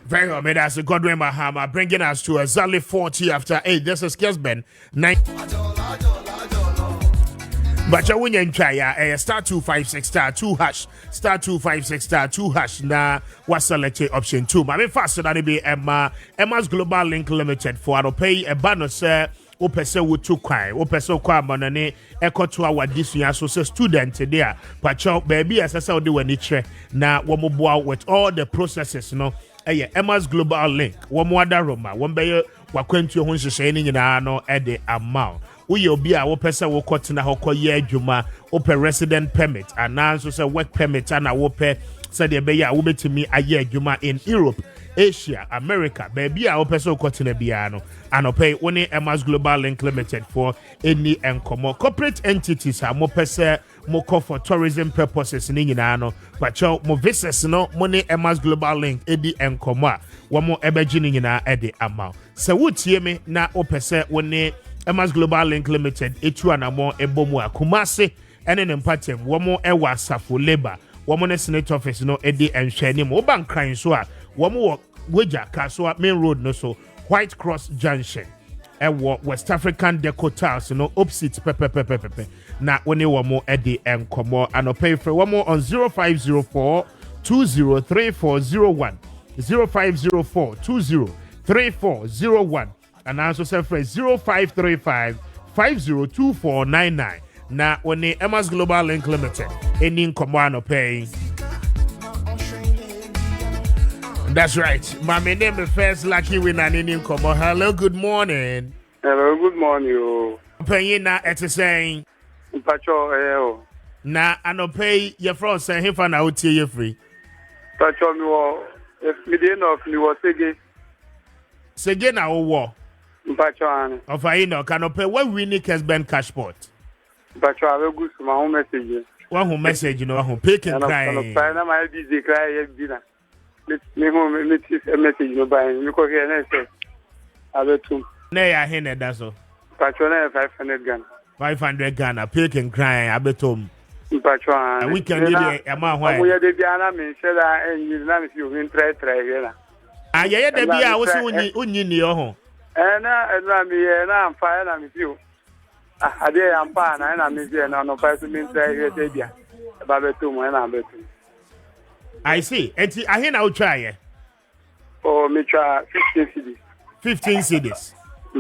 Very well, that's Godwin Mahama bringing us to exactly 40 after 8. This is Kessben 93.3FM. But you win try star 256 star 2 hash star 256 star 2 hash na was selected option 2. My faster than be Emma's Global Link Limited for to pay a banner sir. O pese wo to kwai o pese kwa manane ekoto awa disua so say student there pacho baby asasa ode wani tre na wo moboa with all the processes no Emma's Global Link wo mo adaroma wo be wakwantu ho nhyehyɛ ni nyina no ede amount uye obi a wo pese wo kotena hokoye adwuma o pe resident permit ananso say work permit ana wo pe said the be ya wo betimi aye adwuma in Europe, Asia, America, baby a wo pese wo kotena bia no anope woni Emma's Global Link Limited for any enkomo corporate entities a mo pese mo call for tourism purposes ni nyina no pacho mo visits no money Emma's Global Link edi enkomo a wo mo ebeji ni nyina edi amount se wotie me na wo pese woni Emma's Global Link Limited etu anamo ebomu akumase ene ne mpatem wo mo ewa safo labor wo mo ne senate office no edi enhwani mo ban kran so a wo mo weja kaso main road no so White Cross Junction ewo West African Deco Towers no opposite pepe na woni wo mo edi enkomo anope free wo mo on 0504 203401 0504 203401 and also send for 0535 502499 na woni Emma's Global Link Limited any enkomo anope. That's right. My name is first lucky winner in Komo. Hello, good morning. Hello, good morning. Penny na saying Pacho, na anope your friend saying if I out here free. Pacho, me if me didn't know me was again. Say na war. Pacho, of I know canope what we need Kessben cashport. Pacho, I will go to my home message. One who message, you know, who pick and cry. I'm my busy cry dinner. Me home, a message, no buying. You go here and say, I will too. Nay, I hear that's all. Pacho, 500 Ghana. 500 Ghana, pick and cry, I bet home. Pacho, and we can do the amount why. We are the Diana, me said, and you know, if you win, try. Ah, yeah, the beer was only in your home. And I'm fine, I'm with you. I did, I'm fine, and I'm with you, and I'm not to mean, say, I see. And I hear now try. Oh, me try 15 cities. 15 cities.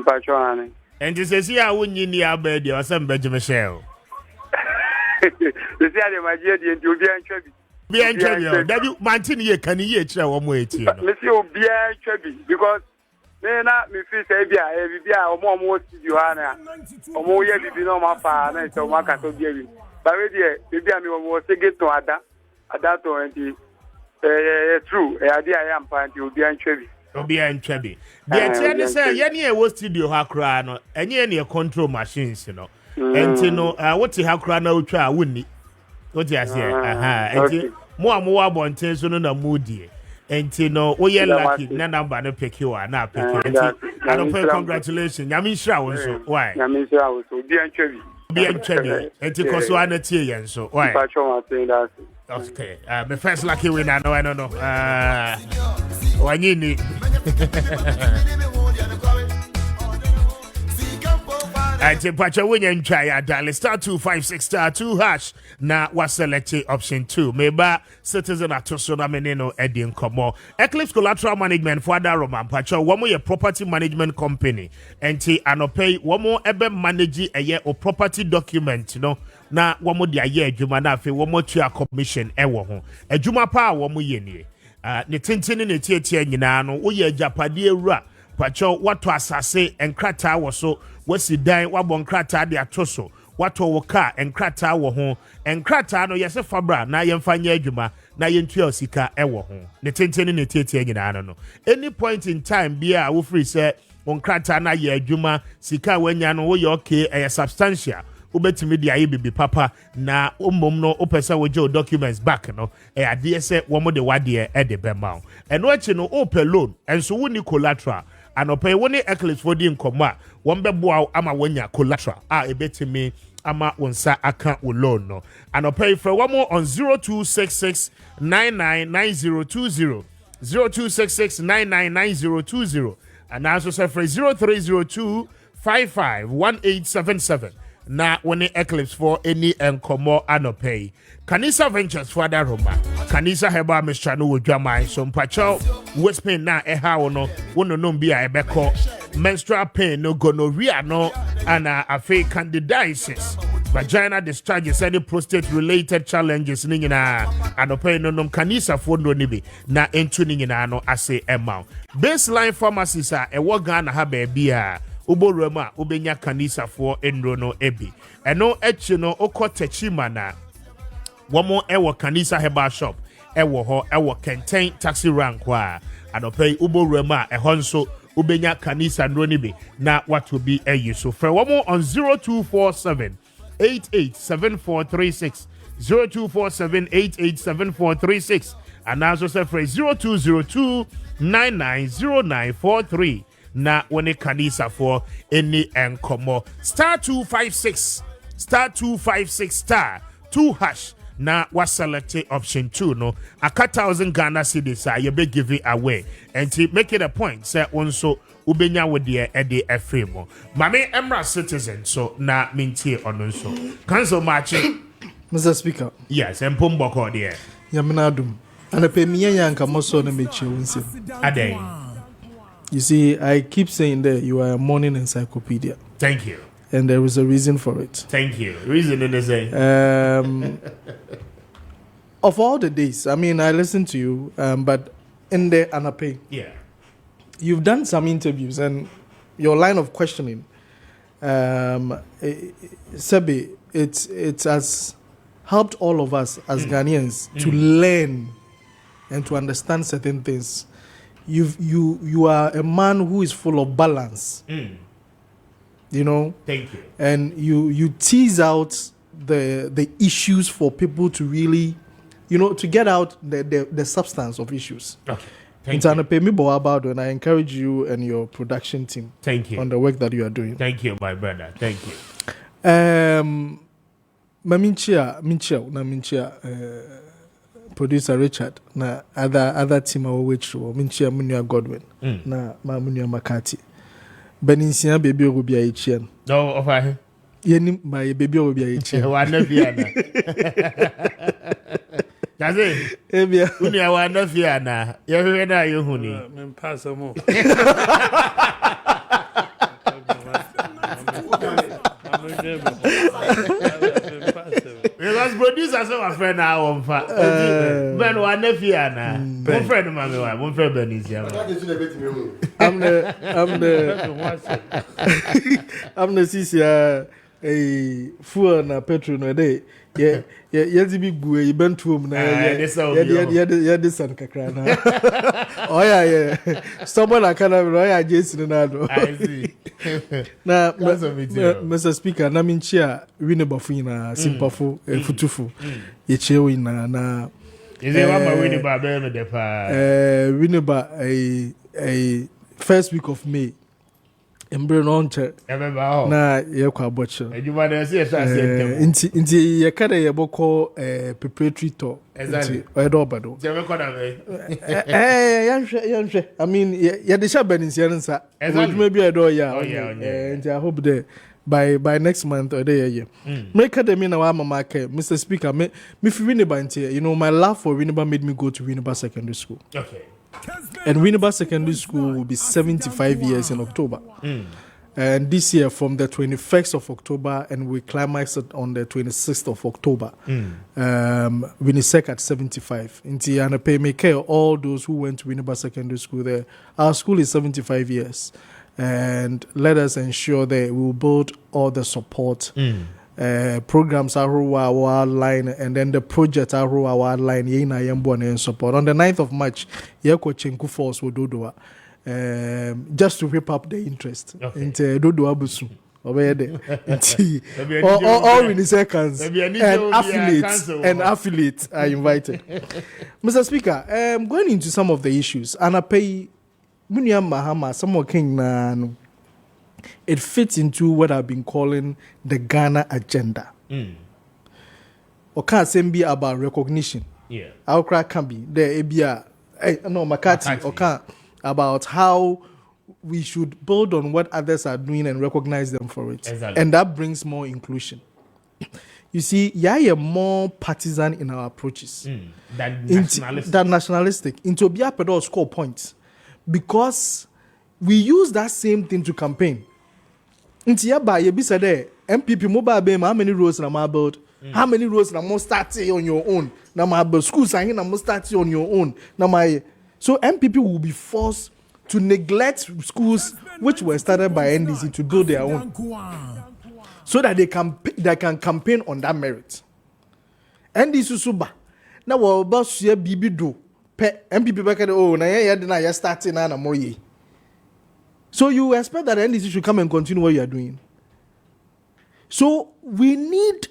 Pacho, and this is here when you near bed or some Benjamin Shell. You see, I my dear, you'll be anxious. Be anxious. That you maintain can you hear one way to you? Monsieur, be anxious because then me feel say, be a more you are or more yet be no my father, and so much as to give you. But maybe I was to get to Ada 20. True, idea I am fine, you'll be anxious. Obi and Chubby. The attorney say, Yanni was studio Hakrano, and any control machines, you know. And you know, what you have crano try, wouldn't it? What you say? And more bontes on a moody. And you know, we are lucky, none of the pick you are not picking. I don't pay congratulations. Yamin Showers, why? Yamin Showers, be anxious. Be anxious, and to Coswana Tian, so why? Okay, the first lucky winner, no, I don't know. When you need. I take Pacha William try dial star 256 star 2 hash. Now was selected option 2. Maybe citizen at Tosona Meneno Eddie Nkomo. Eclipse Collateral Management for that Roman Pacha. One more property management company. And pay one more ever manage a year or property document, you know. Na one more dia year Juma na fe one more to commission ewo a Juma pa one more ye ne tintini ne tietie nyina no wo ye japade ewura pacho wato asase enkrata wo so wasi dan wabon krata de atoso wato wo ka enkrata wo ho enkrata no yese fabra na yemfanya adwuma na yentua osika ewo ho ne tintini ne tietie nyina no any point in time bia wo free say on krata na ye adwuma sika wanya no wo ye okay e substantial ubetimi dia ye bibi papa na ummom no opesa wojo documents back no ade se wo mo de wade e de bema eno achi no open loan enso woni collateral anope woni eclipse for di nkomo a won beboa ama wonya collateral ebetimi ama wonsa aka wo loan no anope for wo mo on 0266999020 0266999020 and also say for 0302551877 na woni eclipse for any enkomo anope Kanisa Ventures for that Roma Kanisa heba Mr. No Dwamai so mpacho West pain na eha wono no bia ebeko menstrual pain no gonorrhea no ana afi candidiasis vagina discharges any prostate related challenges ni nyina anope no kanisa for no ni bi na entu ni nyina no ase emau baseline pharmacies a ewo Ghana ha ba bia uboroma ubenya kanisa for enro no ebi eno echi no okotechima na womo ewo kanisa heba shop ewo ho ewo kenten taxi rank wa anope uboroma ehonso ubenya kanisa nro ni bi na what will be so for womo on 0247 887436 0247887436 and also say for 0202 990943 na when kanisa for any enkomo star 256 star 2 hash na was selected option 2 no a 1,000 Ghana cedis you be giving away and to make it a point say also ubenya with the ede efremo mame emra citizen so na mintie ono so cancel Maakye Mr. Speaker. Yes empomboko there Yaminadum and a pemiya yanka moso na mechi wonse adey. You see, I keep saying that you are a morning encyclopedia. Thank you. And there is a reason for it. Thank you. Reason in the say. Of all the days, I mean, I listen to you, but in the Anape, yeah, you've done some interviews, and your line of questioning Sebi, it has helped all of us as Ghanaians to learn and to understand certain things. You are a man who is full of balance. You know. Thank you. And you tease out the issues for people to really, to get out the substance of issues. Okay. Thank you. And I encourage you and your production team. Thank you. On the work that you are doing. Thank you, my brother. Thank you. Minchia, producer Richard, na other team our which Minchia Munia Godwin, na Munia Makati. Beninsia baby will be a chian. No, of I. Yenim my baby will be a chian. One of Vienna. That's it. Unia one of Vienna. You're here, you honey. Pass some more. Because producers are my friend now on fat. Ben one of Vienna. One friend of mine, one friend Benicia. I'm the CCA a full na petrol no day. Yeah, the big boy, you bent to him now. Yeah, this son kakra na. Oh yeah. Someone I can't have Roy Jason Nado. I see. Now, Mr. Speaker, na minchia winnable fina simpafo futufu. Ye chewi na. Is it one more winnable baby de pa? Winnable a first week of May. Embre nonche na ye kwa bocho ejuma na se ase nti ye kada ye boko preparatory tour exactly obado je me koda me yanhwe I mean ye de sha beninsia nsa ojuma bi edo ya nti I hope that by next month or day year make academy na wa Maakye. Mr. Speaker, me fi Winneba nti my love for Winneba made me go to Winneba Secondary School. Okay. And Winneba Secondary School will be 75 years in October. And this year, from the 21st of October, and we climax it on the 26th of October. Winnisec at 75. Inti and pay me care all those who went to Winneba Secondary School there. Our school is 75 years. And let us ensure that we will build all the support. Programs are our line, and then the projects are our line. Yena yembo and support. On the 9th of March, Yeko Chenku Force will do just to whip up the interest. Into Dodo Abusu. All Winniseckers and affiliates are invited. Mr. Speaker, going into some of the issues, and I pay Munyam Mahama, some of King it fits into what I've been calling the Ghana agenda. Or can't say be about recognition. Yeah. Our crack can be there. Makati or can't about how we should build on what others are doing and recognize them for it. Exactly. And that brings more inclusion. You see, you're more partisan in our approaches than nationalistic. Into be up at score points because we use that same thing to campaign. Inti yaba ye bisa there MPP mobile be how many roads na ma build? How many roads na mo start on your own? Na ma build schools na mo start on your own. Na my so MPP will be forced to neglect schools which were started by NDC to build their own, so that they can campaign on that merit. NDC suba na wo boss ye bibi do pe MPP back na ye na ye starting na mo ye. So you expect that the NDC should come and continue what you are doing. So we need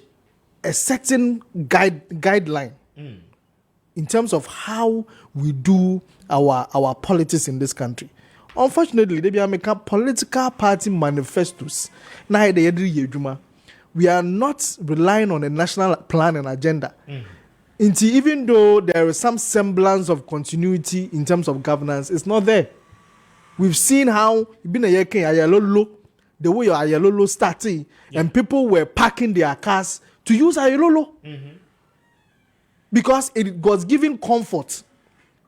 a certain guideline in terms of how we do our politics in this country. Unfortunately, they be make political party manifestos. We are not relying on a national plan and agenda. Even though there is some semblance of continuity in terms of governance, it's not there. We've seen how been a year Ayalolo, the way your Ayalolo started, and people were parking their cars to use Ayalolo because it was giving comfort.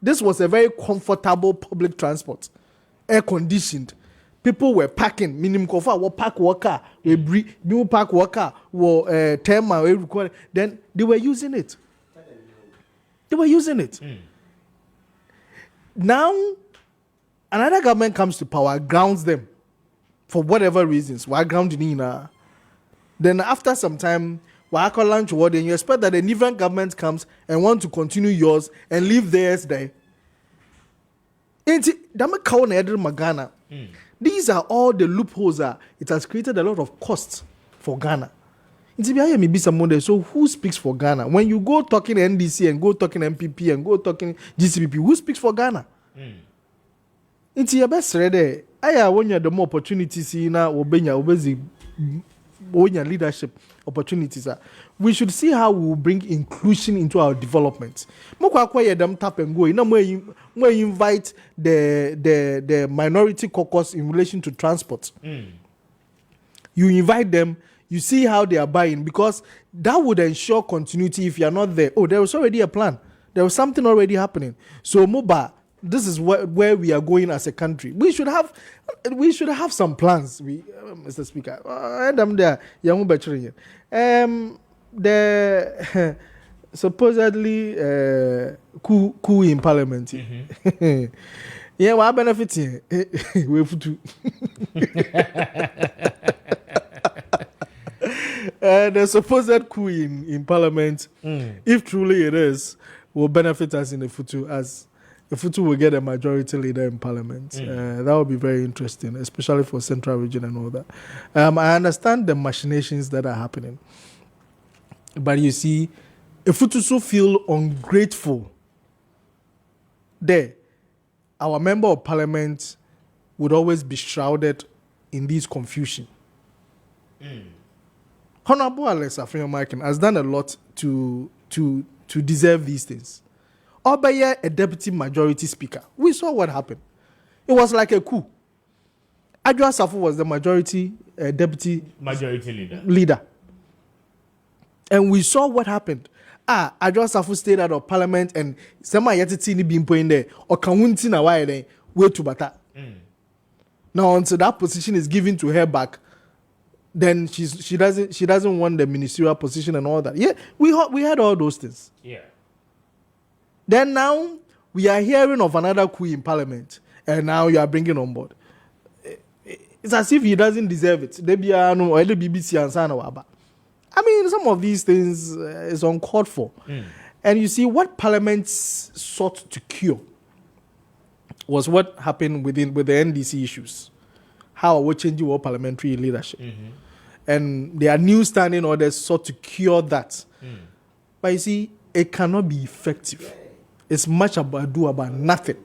This was a very comfortable public transport, air conditioned. People were parking. Minimum kofa were park worker, we new park worker were tema. Then they were using it. Now. Another government comes to power, grounds them. for whatever reasons. Why grounding in? Then after some time, why call launch war? Then you expect that a different government comes and want to continue yours and leave theirs there. These are all the loopholes. It has created a lot of costs for Ghana. So who speaks for Ghana? When you go talking NDC and go talking MPP and go talking GCPP, who speaks for Ghana? It's your best ready. When you have the more opportunities in our leadership opportunities. We should see how we will bring inclusion into our development. Tap and go. When you invite the minority caucus in relation to transport, you invite them. You see how they are buying, because that would ensure continuity if you are not there. Oh, there was already a plan. There was something already happening. So, Moba, this is where we are going as a country. We should have some plans. Mr. Speaker, and I'm there. The supposedly coup in Parliament. Yeah, what benefit here? We have to. The supposed coup in Parliament, if truly it is, will benefit us in the future, as the future will get a majority leader in Parliament. That would be very interesting, especially for Central Region and all that. I understand the machinations that are happening, but you see, if we so feel ungrateful, there, our member of Parliament would always be shrouded in this confusion. Honorable Alex Afriyamakin has done a lot to deserve these things. Obeye, a deputy majority speaker. We saw what happened. It was like a coup. Adwa Safu was the majority deputy majority leader. And we saw what happened. Adwa Safu stayed out of Parliament and some yetiti ni been put in there. Or kawunti na why then way to bata. Now until that position is given to her back, then she doesn't want the ministerial position and all that. Yeah, we had all those things. Yeah. Then now we are hearing of another coup in Parliament, and now you are bringing on board. It's as if he doesn't deserve it. I mean, some of these things is uncalled for. And you see, what Parliament sought to cure was what happened with the NDC issues. How we change our parliamentary leadership. And there are new standing orders sought to cure that. But you see, it cannot be effective. It's much about nothing.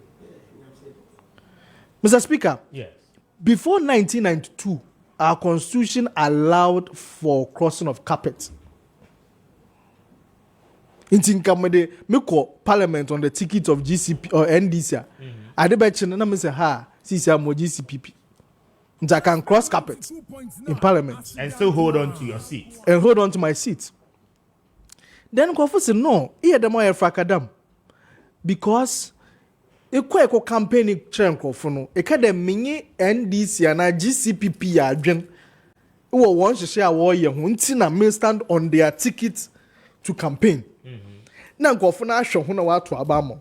Mr. Speaker, yes. Before 1992, our constitution allowed for crossing of carpet. In Tinkamede, Miko Parliament on the ticket of GCP or NDC. I debate GCPP. I can cross carpet in Parliament and still hold on to your seat. And hold on to my seat. Then Kofu said, no, here the more frakadam. Because a quick campaign train Kofuno, a cademy NDC and GCPP adren who want to share warrior who may stand on their tickets to campaign. Now Kofuna show Huna to Abamo.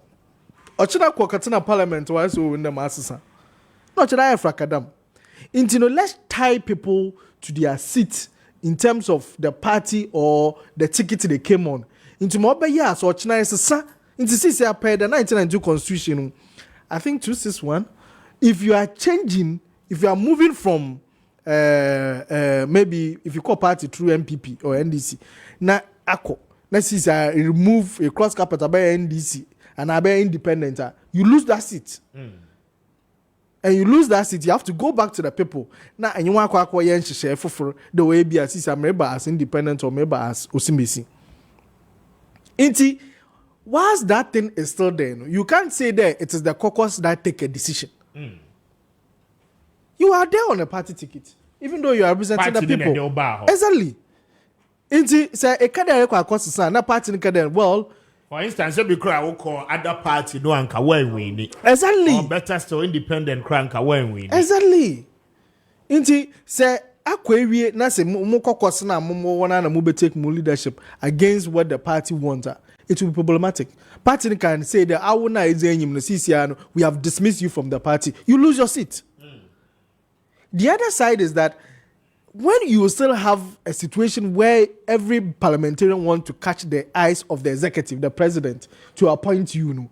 Ochina Kwakatina Parliament was in the masses. Not that I frakadam. Let's tie people to their seat in terms of the party or the ticket they came on. Into more years or China is a into the 1992 constitution. I think 261. If you are changing, if you are moving from maybe if you call party through MPP or NDC, now ACO, let's say remove a cross carpet about NDC and about independent, you lose that seat. And you lose that seat, you have to go back to the people. Now, and you want to share for the way be as maybe as independent or maybe as Osimisi. Whilst that thing is still there, you can't say that it is the caucus that take a decision. You are there on a party ticket, even though you are representing the people. Exactly. Say a cadre caucus na party well. For instance, if we call other party no anka when we exactly. Or better still independent cranka when we exactly. Say akwewie na say mo caucus na mo wana na mo be take mo leadership against what the party wants. It will be problematic. Party can say that I will not we have dismissed you from the party. You lose your seat. the other side is that when you still have a situation where every parliamentarian wants to catch the eyes of the executive, the president, to appoint you,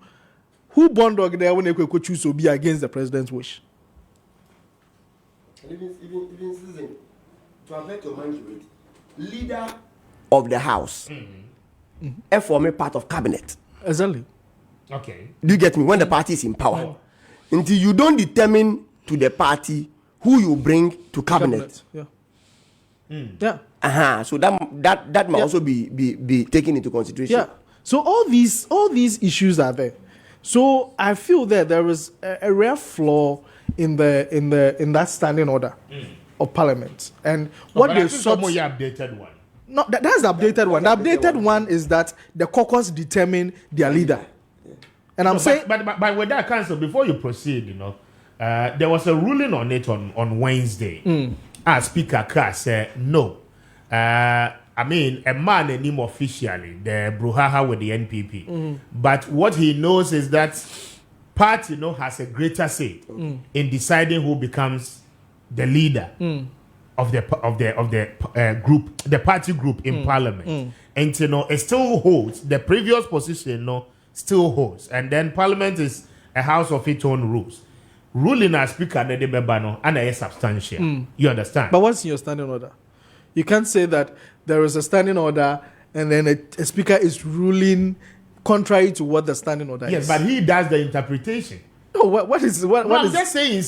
who bondog there when they could choose to be against the president's wish? Even citizen, to avert your mind to it, leader of the house, and form a part of cabinet. Exactly. Okay. Do you get me? When the party is in power, until you don't determine to the party who you bring to cabinet. Yeah. Yeah. So that might also be taken into consideration. Yeah. So all these issues are there. So I feel that there is a rare flaw in that standing order of Parliament. And what they sought. Updated one. No, that's the updated one. The updated one is that the caucus determine their leader. And I'm saying, but with that council, before you proceed, there was a ruling on it on Wednesday. Speaker Carr said no. I mean, a man named officially the brouhaha with the NPP, but what he knows is that party, has a greater say in deciding who becomes the leader of the group, the party group in Parliament, and it still holds the previous position. Still holds, and then Parliament is a house of its own rules. Ruling as speaker and a substantial. You understand? But what's in your standing order? You can't say that there is a standing order and then a speaker is ruling contrary to what the standing order is. Yes, but he does the interpretation. No, what is I'm just saying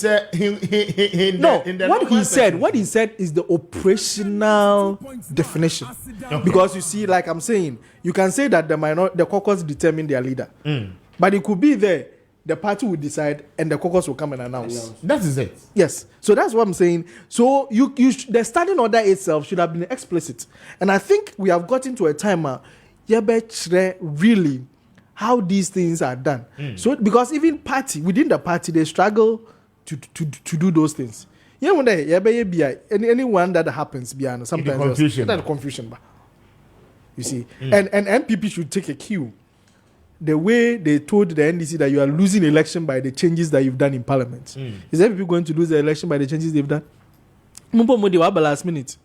what he said is the operational definition. Okay. Because you see, like I'm saying, you can say that the caucus determine their leader, but it could be there. The party will decide, and the caucus will come and announce. That is it. Yes. So that's what I'm saying. So the standing order itself should have been explicit, and I think we have gotten to a time really how these things are done. So because even within the party they struggle to do those things. Anyone that happens behind sometimes there's confusion. You see, and MPP should take a cue. The way they told the NDC that you are losing election by the changes that you've done in Parliament. Is MPP going to lose the election by the changes they've done? Last minute.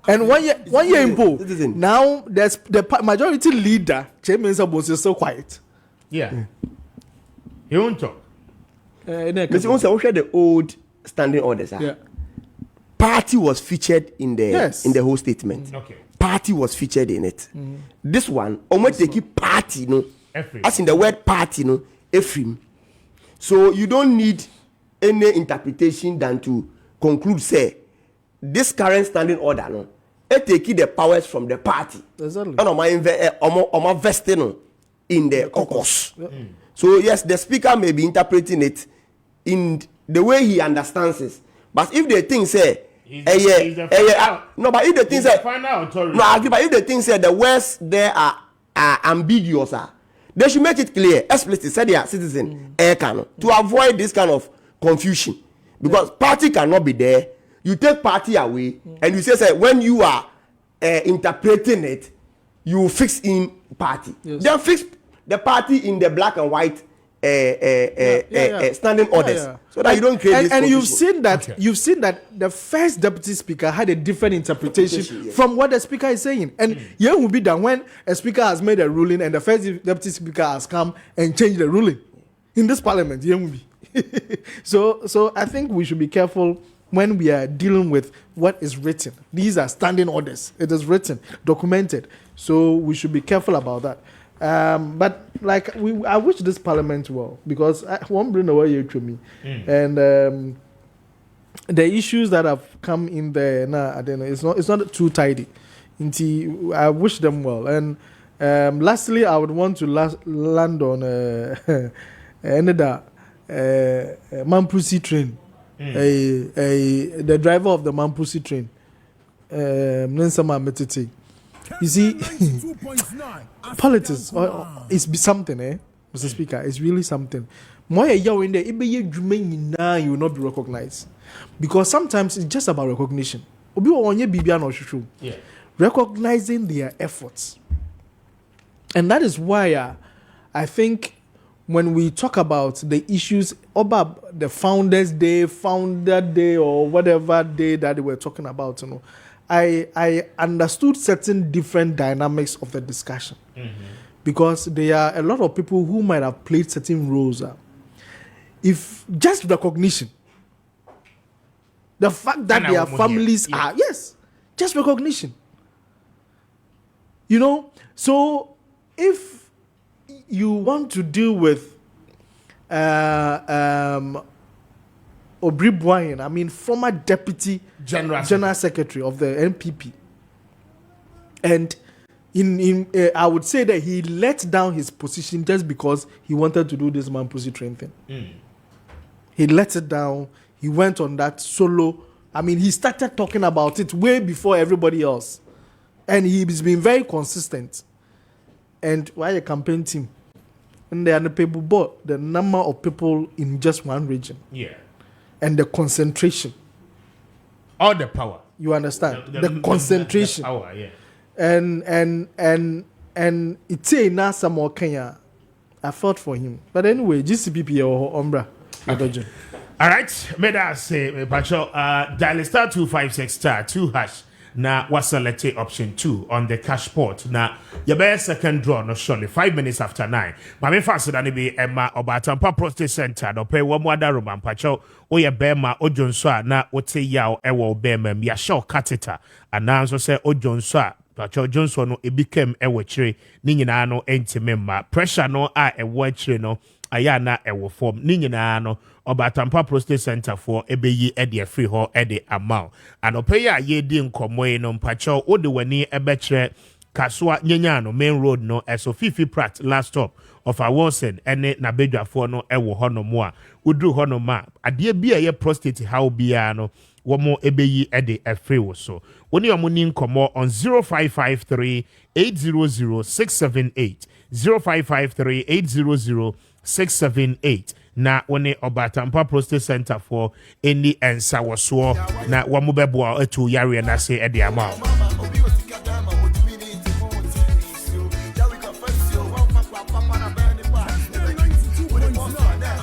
And one year in poll, now there's the majority leader, Chairman Sabos, is so quiet. Yeah. He won't talk. Because also the old standing orders. Yeah. Party was featured in the whole statement. Okay. Party was featured in it. This one, almost they keep party, as in the word party, Ephraim. So you don't need any interpretation than to conclude, say, this current standing order, it take the powers from the party. Exactly. And vesting in the caucus. So yes, the speaker may be interpreting it in the way he understands it. But if the thing say, but if the thing say, but if the thing say the words there are ambiguous, they should make it clear, explicit, say they are citizen, to avoid this kind of confusion. Because party cannot be there. You take party away, and you say when you are interpreting it, you fix in party. Yes. Then fix the party in the black and white standing orders, so that you don't create this and confusion. you've seen that the first deputy speaker had a different interpretation from what the speaker is saying, and here will be that when a speaker has made a ruling and the first deputy speaker has come and changed the ruling in this parliament, here will be. So I think we should be careful when we are dealing with what is written. These are standing orders. It is written, documented. So we should be careful about that. But like I wish this parliament well, because I won't bring away you to me. And the issues that have come in there now, I don't know, it's not too tidy. I wish them well. And lastly, I would want to land on another Mampusi train. The driver of the Mampusi train. You see, politics is something, Mr. Speaker. It's really something. More you in there, you will not be recognized, because sometimes it's just about recognition. Recognizing their efforts, and that is why I think when we talk about the issues about the Founders Day, Founder Day, or whatever day that they were talking about, I understood certain different dynamics of the discussion. Because there are a lot of people who might have played certain roles. If just recognition, the fact that their families are, yes, just recognition. So if you want to deal with Obri Bwayin, former Deputy General Secretary of the NPP, and I would say that he let down his position just because he wanted to do this man pussy train thing. He let it down. He went on that solo. He started talking about it way before everybody else. And he's been very consistent. And why a campaign team? And they are the people, but the number of people in just one region. Yeah. And the concentration. All the power. You understand? The concentration. The power, yeah. And it's a nasa more Kenya. I fought for him. But anyway, GCPP or Umbra. Okay. All right. May I say, Pacho, dial star 256 star 2 hash. Now, what's selected option 2 on the cash port. Now, your best second draw, no surely 5 minutes after 9. My faster than be Emma Obatampa Prostate Center. No pay one more room and Pacho. Oya Bema Ojonsoa na Ote Yao Ewo Bemem ya show catheter. And now so say Ojonsoa. Pacho Johnson no it became ewo chire. Ni nyina no entimema. Pressure no a ewo chire no. Ayana ewo form. Ni nyina no. Obatampa Prostate Center for ebeyi edi free ho edi amount. And opeya ye di nkomoe no mpacho ode wani ebechre Kaswa Nyanyano main road no eso Fifi Pratt last stop of our Wilson ene na bedwafo no ewo hono mo a udru hono ma ade bia ye prostate how bia no womo ebeyi edi free wo so woni omuni nkomo on 0553 800 678 0553 800 678 na wone Obatampa Prostate Center for any ensa woso na wamubebo etu yare na say edi amount.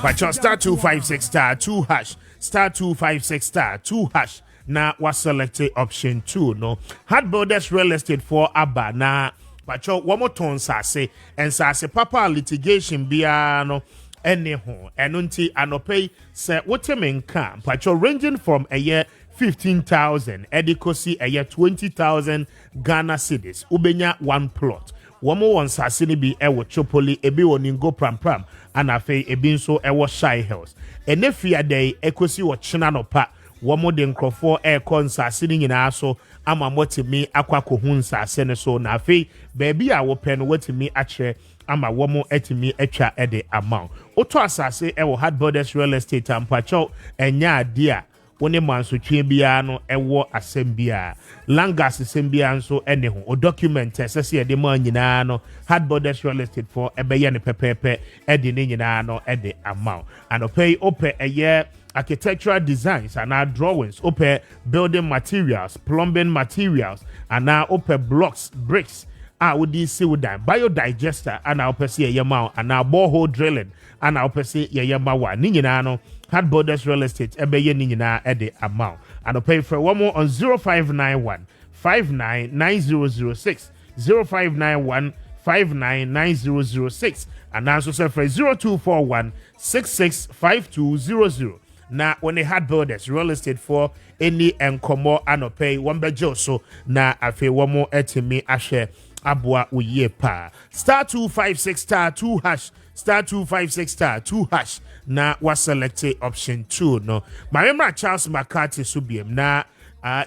But just star 256 star 2 hash star 256 star 2 hash na was selected option 2 no hard builders real estate for Abba na but one more ton say and say papa litigation bia no anyhow enunti anope say what men can but ranging from a year 15,000 edikosi a year 20,000 Ghana cedis ubenya one plot Wamo won sasini bi ewo chopoli ebi woningo pram and afe ebi nso ewo shy hills ene fia day ekosi wo china no pa wamo de nkrofo ekon sasini nyina so ama motimi akwa kohun sasene so na afe baby a wo pen wotimi akre ama wamo etimi etwa ede amount oto asase ewo hard borders real estate ampacho enya adia wone mansotwe bia no ewo asembia langas asembia nso ene ho o document esese ye de ma nyina no hard borders real estate for ebeye ne pepepe ede ne nyina no ede amount and opay ope eye architectural designs and our drawings ope building materials plumbing materials and now ope blocks bricks wodi see with that biodigester and our pese ye ma and our borehole drilling and our pese ye ma wa ni nyina no hard borders real estate ebeye ni nyina ede amount and pay for one more on 0591 599006 0591 599006 and also say for 0241 665200 na when they hard builders real estate for any enkomo and pay one bejo so na afi one more etimi ashe abua uye pa star 256 star 2 hash star 256 star 2 hash na was selected option 2 no my Charles McCarthy subiem na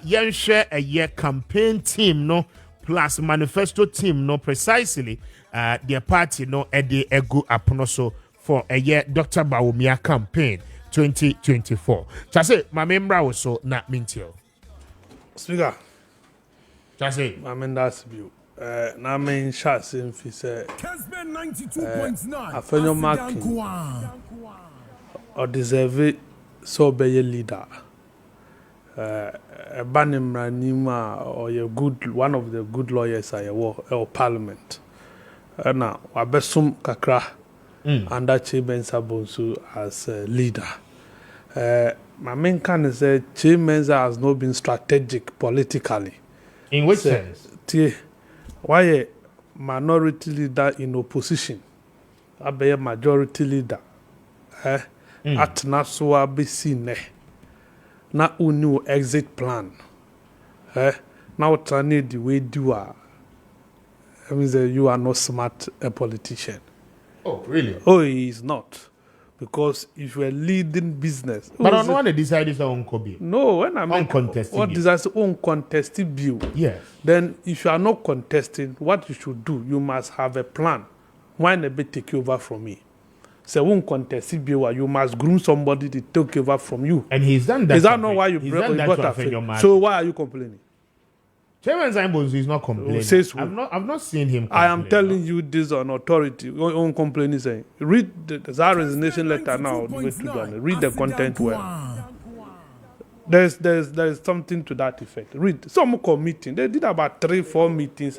yenhwe a year campaign team no plus manifesto team no precisely their party no ede egu apono so for a year Dr. Bawumia campaign 2024 chase my member so na mintio speaker chase my that's view na main shots in fi say Kessben 93.3FM afenyo Maakye or deserve so be a leader Banimra Nima or your good one of the good lawyers I or parliament na wabesum kakra under Chairman Sabonsu as leader. My main concern is that Chairman has not been strategic politically. In which sense? Why a minority leader in opposition? I be a majority leader. At Nasua be seen. Na unu exit plan. Now turn it the way you are. I mean, you are not smart a politician. Oh, really? Oh, he is not. Because if you are leading business. But on one they decide his own Kobe. No, when I mean uncontested. What is as uncontested view? Yes. Then if you are not contesting, what you should do, you must have a plan. Why never take over from me? So uncontested view, you must groom somebody to take over from you. And he's done that. Is that not why you brought that? So why are you complaining? Chairman Zambonzu is not complaining. I've not seen him complain. I am telling you this on authority. On complaining saying. Read the resignation letter now. Read the content well. There's something to that effect. Read some committee. They did about 3-4 meetings.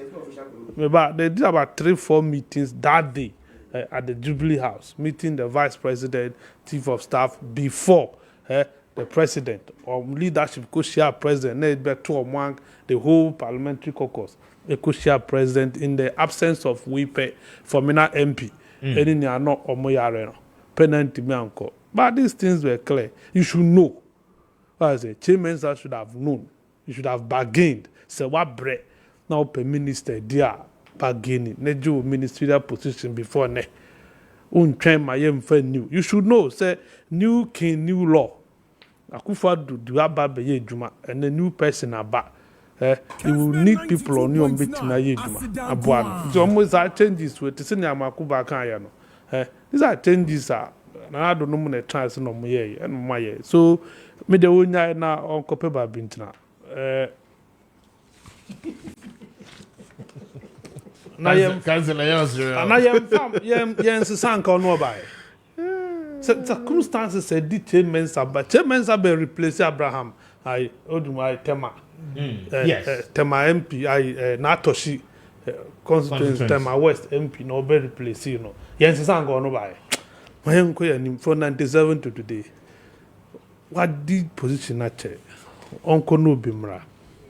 They did about 3-4 meetings that day at the Jubilee House, meeting the Vice President, Chief of Staff before the President or leadership could share President. The whole parliamentary caucus, a co-chair president in the absence of Wipe Formina MP. Any are not Omoyareno, penalty me uncle. But these things were clear. You should know. I say, Chairman should have known. You should have bargained. Say what bread now per minister dear bargaining. Nejo ministerial position before ne. Untrain my new. You should know. Say new king, new law. Akufo-Addo do ababeye juma and the new person about. You will need people on your meeting. So almost our changes with the senior Makuba Kayano. These are changes. I don't know when chance no more and my so me the one now on Kopeba Bintina. Now I am sank on no circumstances said the chairman have replaced Abraham. I owed my Tema. Yes. Tema MP, Natoshi constituency, Tema West MP, no be replaced, you know. Yes, I'm going to buy. My uncle and from 97 to today. What did position at chair? Uncle no Bimra.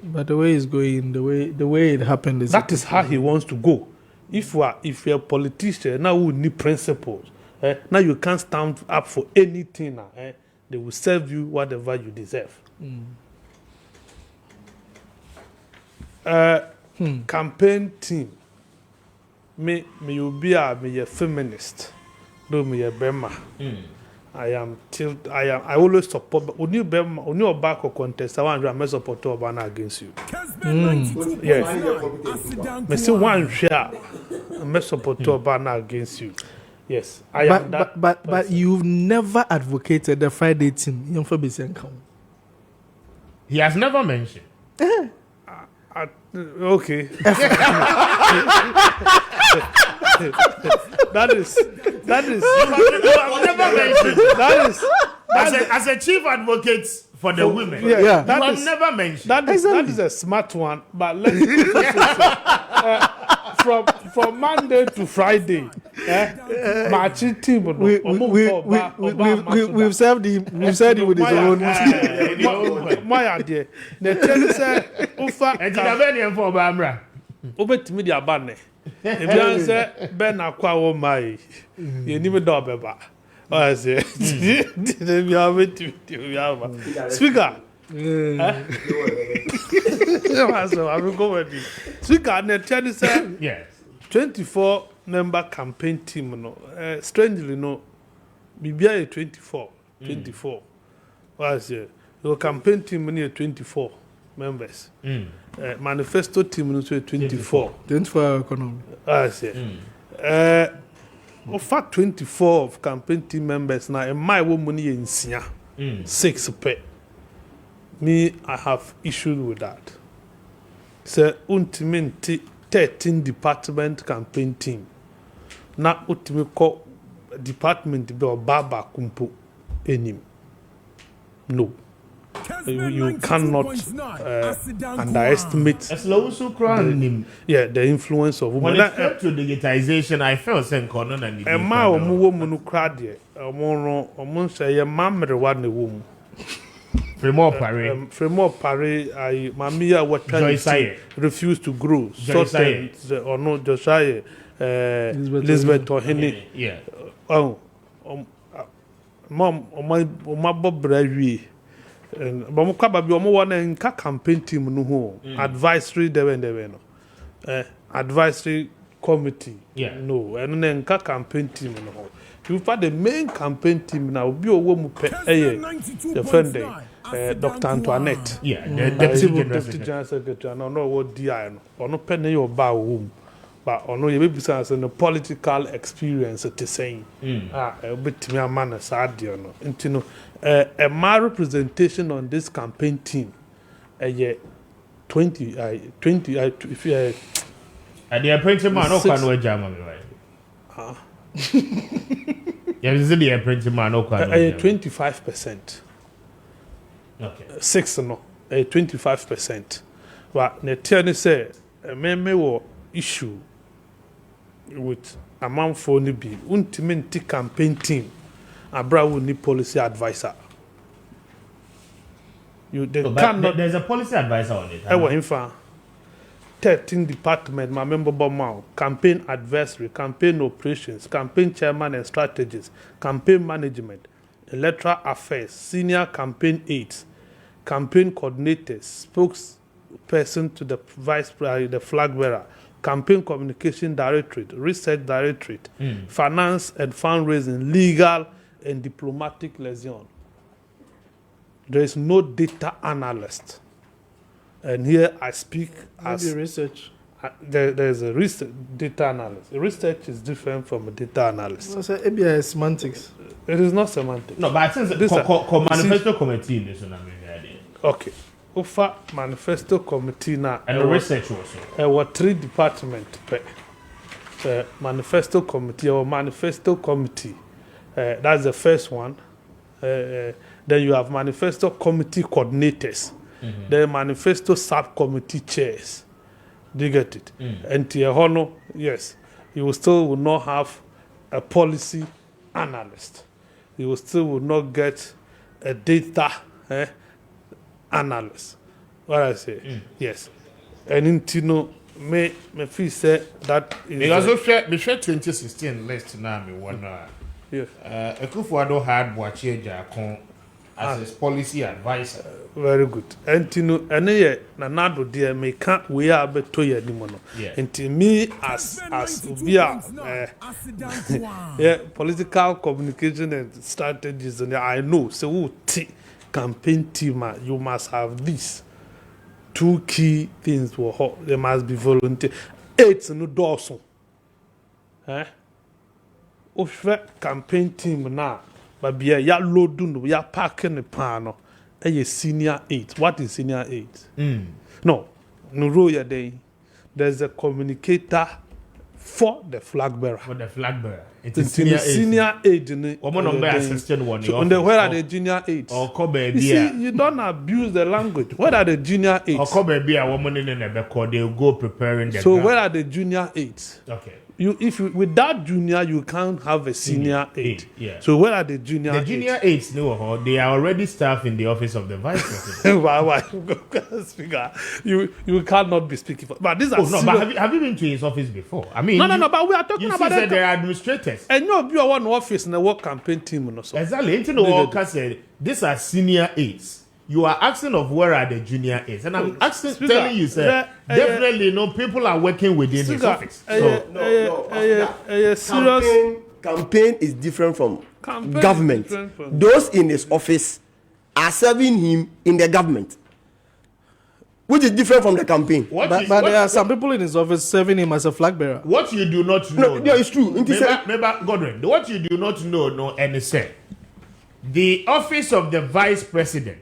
But the way it's going, the way it happened is that is how he wants to go. If you're a politician, now we need principles. Now you can't stand up for anything. They will serve you whatever you deserve. Campaign team. Me you be a feminist. Do me a Bema. I always support. Only Bema, only a back or contest. I want to support Obana against you. Yes. Me say one share. I support Obana against you. Yes. But you've never advocated the Friday team. He has never mentioned. Okay. that is. As a chief advocate for the women. Yeah. You have never mentioned. That is a smart one. But let's from Monday to Friday, Maakye team. We've served him. We've served him with his own. My idea. The tell say, "Ufa." And you have any for Bamra. Ubet me dia bane. If you say Ben akwa wo mai, you need me do beba. I say, you have it. Speaker. So I will go with you. Speaker, the tell say, yes, 24-member campaign team. No, strangely no, BBI 24. I say, your campaign team near 24 members. Manifesto team is 24. 24 economy. I say, offer 24 of campaign team members now. And my woman in Sia 6 pay. Me, I have issues with that. So, ultimately, 13 department campaign team. Now, ultimately, call department be Baba Kumpo enim. No. you cannot underestimate the influence of women. When it comes to digitization, I felt saying corona and a ma woman crowd here. Say mamre one woman. Fremont Paré, I Mamia what refuse to grow. Or no Josiah Elizabeth or Henny. Yeah. Oh, Mom, my Bob Bravi. And Bamukaba be one and campaign team no advisory deveno. Advisory committee. Yeah. No, and then campaign team no. You find the main campaign team now be a woman the friend Dr. Antoinette. Yeah, the deputy general secretary. I don't know what DI or no penny or bow womb. But on no besides the political experience it is saying. A bit me a man sad you know. And you know a my representation on this campaign team a year 20 if you and the apprentice man no can no German right. Yeah, is the apprentice man no can 25%. Okay. 6 no 25%. But the tell say me wo issue with a man for ni be ultimate campaign team abra will need policy advisor. There's a policy advisor on it. I want him 13 department, my member Bomao, campaign advisory, campaign operations, campaign chairman and strategies, campaign management, electoral affairs, senior campaign aides, campaign coordinators, spokesperson to the the flag bearer, campaign communication directorate, research directorate, finance and fundraising, legal and diplomatic liaison. There is no data analyst. And here I speak as research. There is a research data analyst. Research is different from a data analyst. So ABI is semantics. It is not semantics. No, but I think this manifesto committee in this one. Okay. Ufa manifesto committee now. And the research also. There were 3 departments. Manifesto committee or manifesto committee. That's the first one. Then you have manifesto committee coordinators. The manifesto subcommittee chairs. Do you get it? And Tiahono, yes, you will not have a policy analyst. You will not get a data analyst. What I say? Yes. And in Tino, me feel say that is because we share 2016 list now. Me one. Yes. Ekufuado had Maakye Jakon as his policy advisor. Very good. And you know, and yeah, Nanado dear me can't we are beto ye anymore. And to me as we are yeah, political communication and strategies and I know so campaign team you must have these 2 key things for there must be volunteer. 8 no Dawson. Of campaign team now, but be a ya load no ya parking the panel. A senior 8. What is senior 8? No roya day. There's a communicator for the flag bearer. For the flag bearer. It is senior 8. Where are the junior 8? You see, you don't abuse the language. Where are the junior 8? They'll go preparing the so where are the junior 8? Okay. Without junior, you can't have a senior 8. Yeah. So where are the junior 8? The junior 8s, no, they are already staff in the office of the vice president. Why? Speaker, you cannot be speaking for. But these are. But have you been to his office before? I mean, no. But we are talking about that they are administrators. And you are one office in the work campaign team, so. Exactly. Into the worker said these are senior 8s. You are asking of where are the junior 8s, and I'm asking, telling you, sir, definitely, people are working within his office. Campaign is different from government. Those in his office are serving him in the government, which is different from the campaign. But there are some people in his office serving him as a flag bearer. What you do not know, no, it's true. Godwin, what you do not know, and say, the office of the vice president.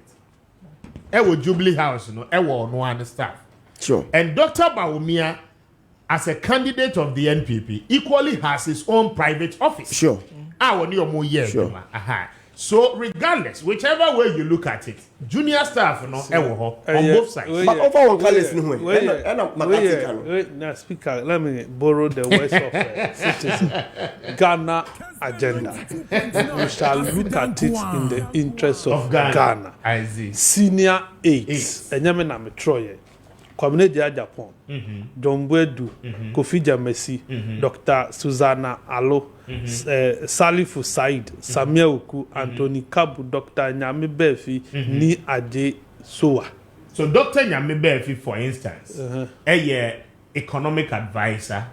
Jubilee House, no one staff. Sure. And Dr. Bawumia, as a candidate of the NPP, equally has his own private office. Sure. Sure. So regardless, whichever way you look at it, junior staff on both sides. But over one colors now, speaker, let me borrow the words of citizen. Ghana agenda. We shall look at it in the interest of Ghana. I see. Senior 8. Enyame me Troye. Kwame Japan, John Bwedu, Kofi Jamesi, Dr. Susanna Allo, Salifu Said, Samuel Uku, Anthony Kabu, Dr. Nyame Befi, Ni Aje Soa. So Dr. Nyame Befi, for instance, a economic advisor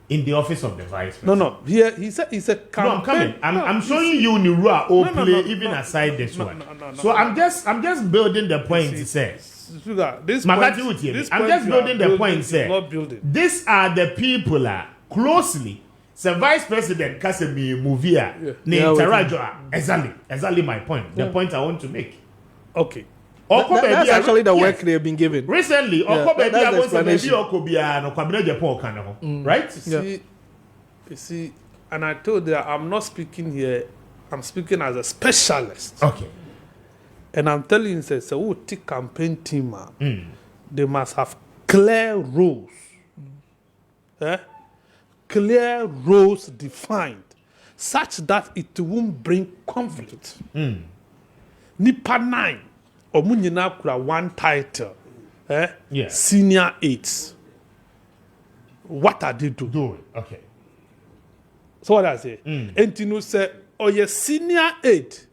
in the office of the vice president. No. Here he's a campaign. No, I'm coming. I'm showing you Nirua even aside this one. So I'm just building the point to say. I'm just building the point, sir. These are the people closely. The vice president Kasemi Muvia, exactly my point. The point I want to make. Okay. That's actually the work they've been given. Recently, right? You see, and I told you I'm not speaking here, I'm speaking as a specialist. Okay. And I'm telling you, say, take campaign team, they must have clear rules. Clear rules defined, such that it won't bring conflict. Nipa 9, Omunyina kura one title, senior 8. What are they doing? Okay. So what I say? And you say, oh, yes, senior 8.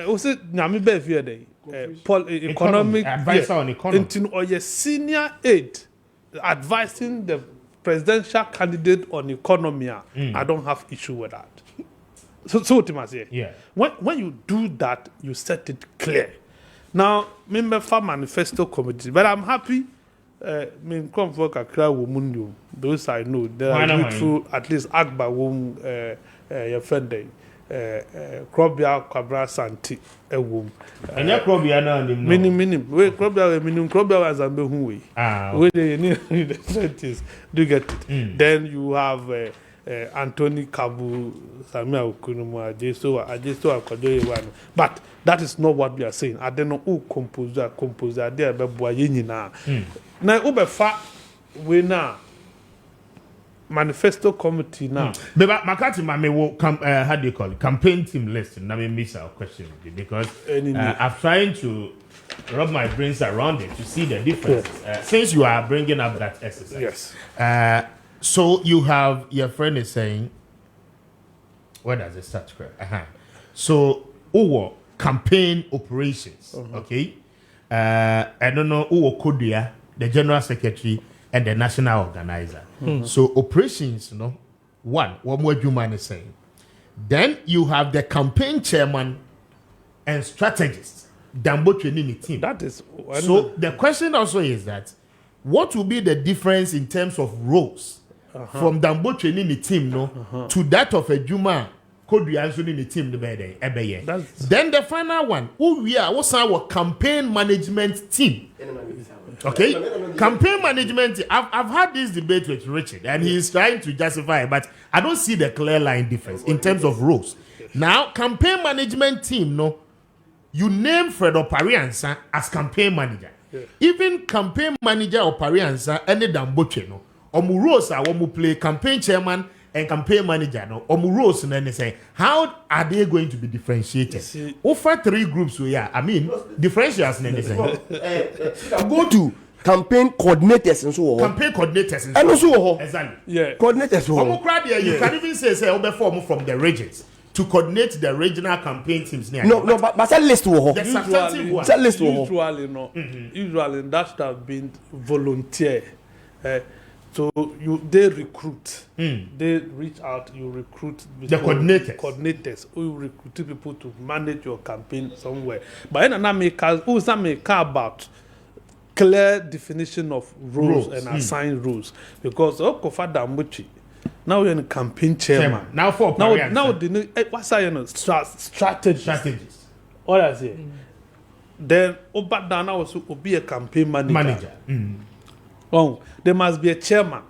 Also, Nyame Befi dey economic advisor on economy. Until or your senior aide advising the presidential candidate on economy. I don't have issue with that. So what I say? Yeah. When you do that, you set it clear. Now, member for manifesto committee, but I'm happy. Me come for kakra womundu. Those I know. They are through at least Agba wom your friend day. Krobia Kwabra Santi ewum. Anya Krobia na nim. Minim. We Krobia was ambe hu we. We dey need the scientists. Do you get it? Then you have Anthony Kabu, Samuel Okunumu, Ajeso Akodoye one. But that is not what we are saying. I don't know who composer there be boye nyina. Na obefa we na manifesto committee now. But Makati Mame will how do you call it? Campaign team list. Now me miss our question because I'm trying to rub my brains around it to see the difference. Since you are bringing up that exercise. Yes. So you have your friend is saying, where does it start? So campaign operations. Okay. I don't know Kodia, the general secretary and the national organizer. So operations, what more Juman is saying. Then you have the campaign chairman and strategist, Dambo training team. That is so the question also is that what will be the difference in terms of roles from Dambo training team to that of a Juma could be answering the team the better. Then the final one, what's our campaign management team? Okay, campaign management. I've had this debate with Richard, and he is trying to justify it, but I don't see the clear line difference in terms of roles. Now, campaign management team, you name Fred Opariansa as campaign manager. Even campaign manager Opariansa, any Damboche, Omu roles are when we play campaign chairman and campaign manager, Omu roles, and then they say, how are they going to be differentiated? Over 3 groups, differentials, and they say, go to campaign coordinators and so on. Campaign coordinators and also exactly. Yeah. Coordinators. You can even say form from the regions to coordinate the regional campaign teams. No, but that list the substantive one. That list usually that should have been volunteer. So they recruit. They reach out. You recruit the coordinators. Coordinators who recruit people to manage your campaign somewhere. But who's that make about clear definition of rules and assign rules? Because Kofa Dambuchi, now you're in campaign chairman. Now the what's that? Strategist. What I say. Then Obadana also will be a campaign manager. Oh, there must be a chairman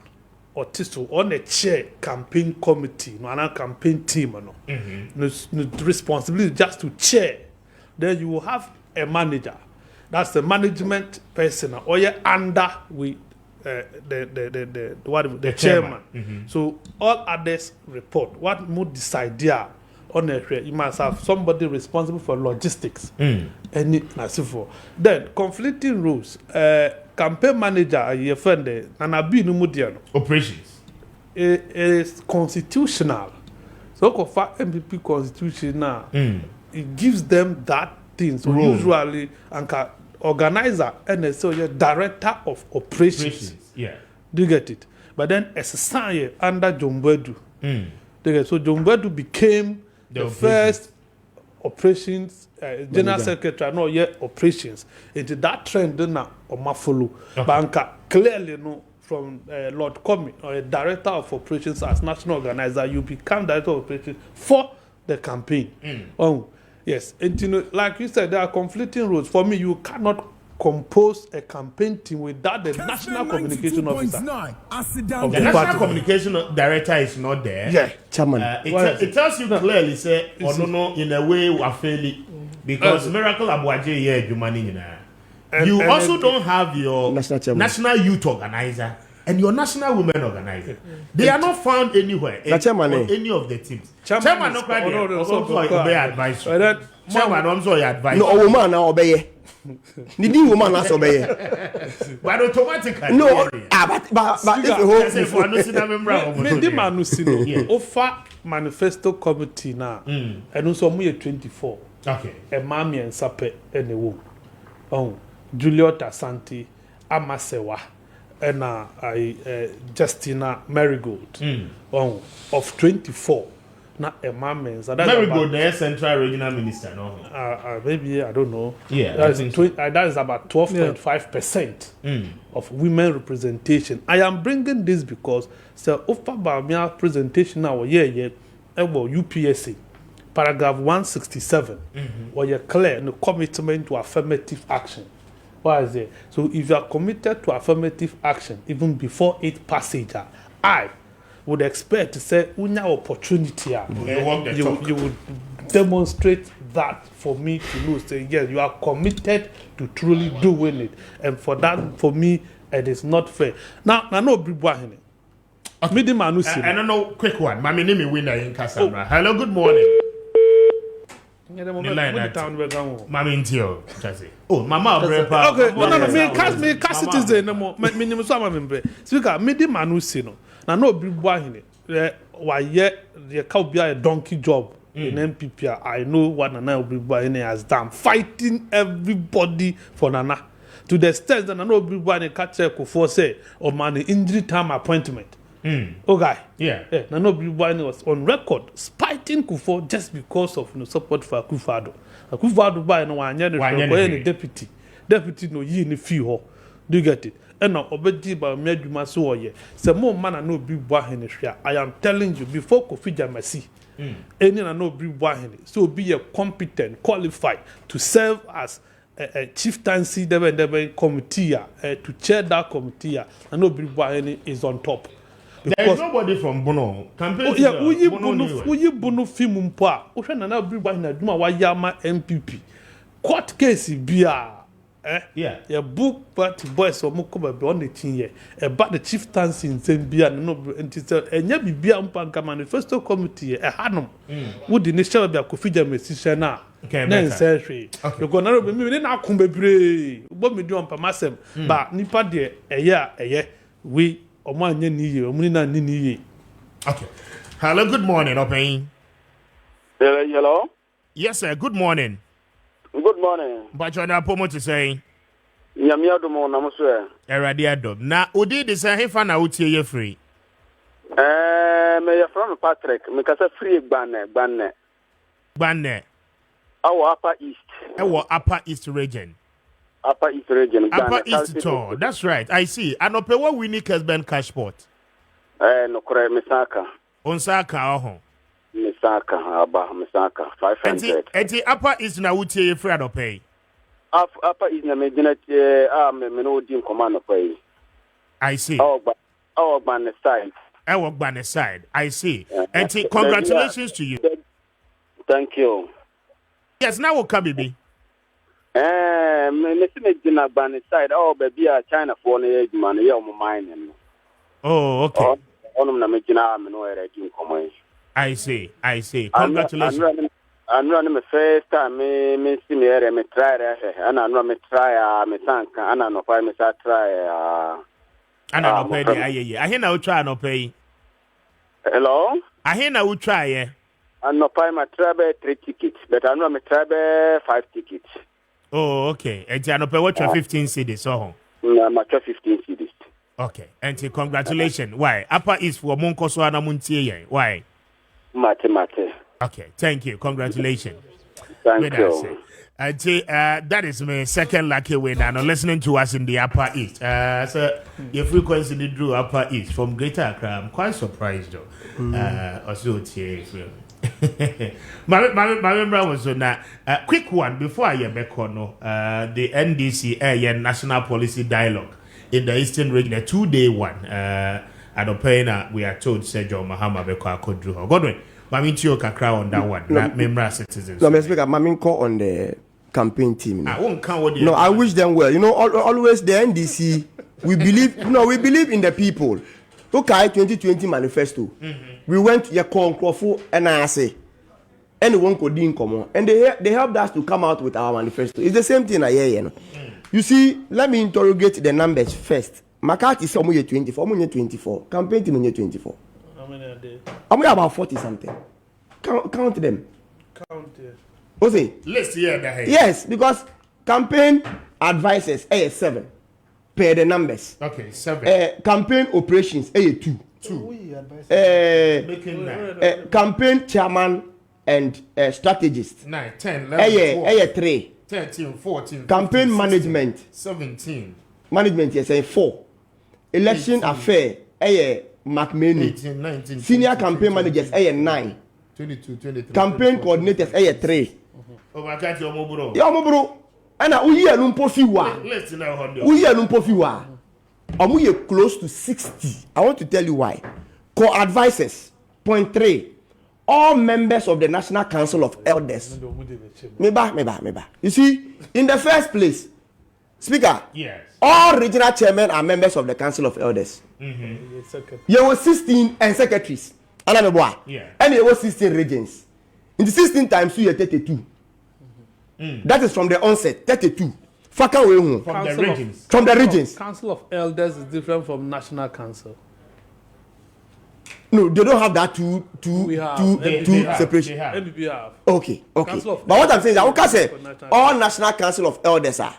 otiso on a chair campaign committee no an campaign team no no responsibility just to chair. Then you will have a manager, that's the management person or you're under with the chairman. So all others report what mood decide there on a you must have somebody responsible for logistics and for then conflicting rules. Campaign manager your friend and I be no operations is constitutional. So for MPP constitutional it gives them that thing. So usually and organizer and so you're director of operations. Yeah. Do you get it? But then as a sign under John Bedu. So John Bedu became the first operations general secretary no operations. Into that trend now or follow. Banka clearly no from Lord Kwame or a director of operations as national organizer, you become director of operations for the campaign. Oh, yes. And you know, like you said, there are conflicting roles. For me, you cannot compose a campaign team without the national communication officer. The national communication director is not there. Yeah, chairman. It tells you clearly, say, or no, in a way, we are failing because Miracle Abuaje here, you also don't have your national youth organizer and your national women organizer. They are not found anywhere on any of the teams. Chairman, no advice. Chairman, I'm sorry, advice. No, woman now obey. The woman has obey. But automatically. No, but if the man who see offer manifesto committee now, and also we 24. Okay. A mammy and sape and a woman. Oh, Juliota Santi, Amasewa, and Justina Marigold. Oh, of 24. Not a mammy. Marigold, the Central Regional Minister, no? Maybe I don't know. Yeah, that is about 12.5% of women representation. I am bringing this because so offer by my presentation now, UPSA. Paragraph 167, where you're clear no commitment to affirmative action. Why is it? So if you are committed to affirmative action, even before its passage, I would expect to say, unya opportunity, you would demonstrate that for me to know. Say, yes, you are committed to truly doing it. And for that, for me, it is not fair. Now, I know Bribwahine. I don't know, quick one. My name is Winner in Cassandra. Hello, good morning. Mama Intio, oh, Mama, okay, no, me cast citizen no more. Me name so amembre. Speaker, me di manu si no. Na no bi bua hine. Wa ye ka obi a donkey job in MPP. I know what Nana Obi bua hine has done, fighting everybody for Nana to the extent that Nana Obi bua hine catch Kufo say or man injury time appointment. Okay. Yeah. Nana Obi bua hine was on record spiting Kufo just because of support for Akufo-Addo. Akufo-Addo buy no one the deputy no yi ni fee ho. Do you get it? And now obedi ba me adwuma so oye. Se mo man na Obi bua hine hwea. I am telling you before Kofi Jamasi. Any na Obi bua hine. So be a competent, qualified to serve as a chieftaincy committee to chair that committee. And Obi bua hine is on top. There is nobody from Bono. Uyi Bono film mpa. Ohwe na na Obi bua hine adwuma wa yama MPP. Court case bia yeah, book party boys or Mukoba on the team about the chieftaincy in Zambia no and ya bibia mpanka manifesto committee a hanum would the initial be a Kofi Jamasi na then say you go na be me na akum bebre bo me do ampa masem ba nipa de eye we omo anya ni ye omo ni na ni ye. Okay, hello, good morning, Opey. Hello. Yes, sir, good morning. Good morning. But you're not promoted to say, Yamiadomo Namuswe. Eradiado. Now, Udi, the Sahifa na uti ye free. May you from Patrick, because a free banne. Our Upper East. Our Upper East region. Upper East region. Upper East tour. That's right. I see. And Opewa winning Kessben Cashport. No, correct, Misaka. Onsaka, oh. Misaka, 500. And the Upper East na uti ye free to pay. Upper East na medina me no dim command pay. I see. Oh, but our man side. I work by the side. I see. And congratulations to you. Thank you. Yes, now what can be? Mr. Banny side, oh, baby, China for the age man, you're mine. Oh, okay. I see. Congratulations. I'm running my first time, me see me, me try, and I'm running me try, me tank, and I know why me try. I know pay. I hear now try no pay. Hello? I hear now try. I know pay my travel 3 tickets, but I know my travel 5 tickets. Oh, okay. And I know pay what 15 CDs, so. No, my 15 CDs. Okay. And congratulations. Why? Upper East for Monko so ana muntie. Why? Mate. Okay. Thank you. Congratulations. Thank you. And that is my second lucky winner. Now listening to us in the Upper East. So your frequency drew Upper East from Greater Accra. I'm quite surprised though. Also, my member was on a quick one before I back on the NDC National Policy Dialogue in the Eastern Region, a 2-day one. At Opena, we are told Sergio Mahama Beko Akodru. Godwin, Mami Tio Kakra on that one. Member citizens. No, Mr. Mami call on the campaign team. I won't count. No, I wish them well. You know, always the NDC. We believe. We believe in the people. Okay, 2020 manifesto. We went to Yakon Krofu and I say, anyone could in common, and they helped us to come out with our manifesto. It's the same thing I hear. You see, let me interrogate the numbers first. Maakye is somewhere 24, I'm 24. Campaign team is 24. How many are there? I'm about 40 something. Count them. Count there. What's it? Let's hear that. Yes, because campaign advisors, 7 per the numbers. Okay, 7. Campaign operations, 2. Campaign chairman and strategist. 9, 10, 11, 12, 3. 13, 14. Campaign 15, management. 17. Management, yes, 4. Election 18. Affair, McMahon. 18, 19. Senior 20, campaign 20, managers, 9. 22, 23. Campaign 24, coordinators, 3. Oh, my God, you're mobile. Yeah, mobile. And now we are numpofiwa. Let's know how we are numpofiwa. And we are close to 60. I want to tell you why. Co-advisors, point 3. All members of the National Council of Elders. Meba. You see, in the first place, Speaker, yes, all regional chairmen are members of the Council of Elders. There were 16 and secretaries. Yeah. And there were 16 regions. In the 16 times 2, you are 32. That is from the onset, 32. From the regions. From the regions. Council of Elders is different from National Council. No, they don't have that two separation. MPP have. Okay. But what I'm saying is that say all National Council of Elders are.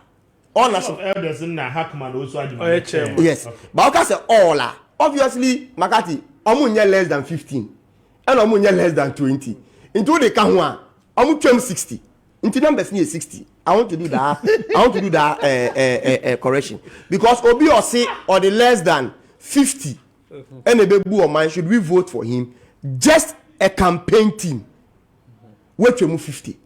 All National Elders in Hackman also are yes. Okay. But I say all are. Obviously, Makati, omunye less than 15. And omunye less than 20. Into the Kanwa, omu 60. Into numbers near 60. I want to do that correction. Because Obi or say or the less than 50. And a baby of mine, should we vote for him? Just a campaign team. Wait you move 50.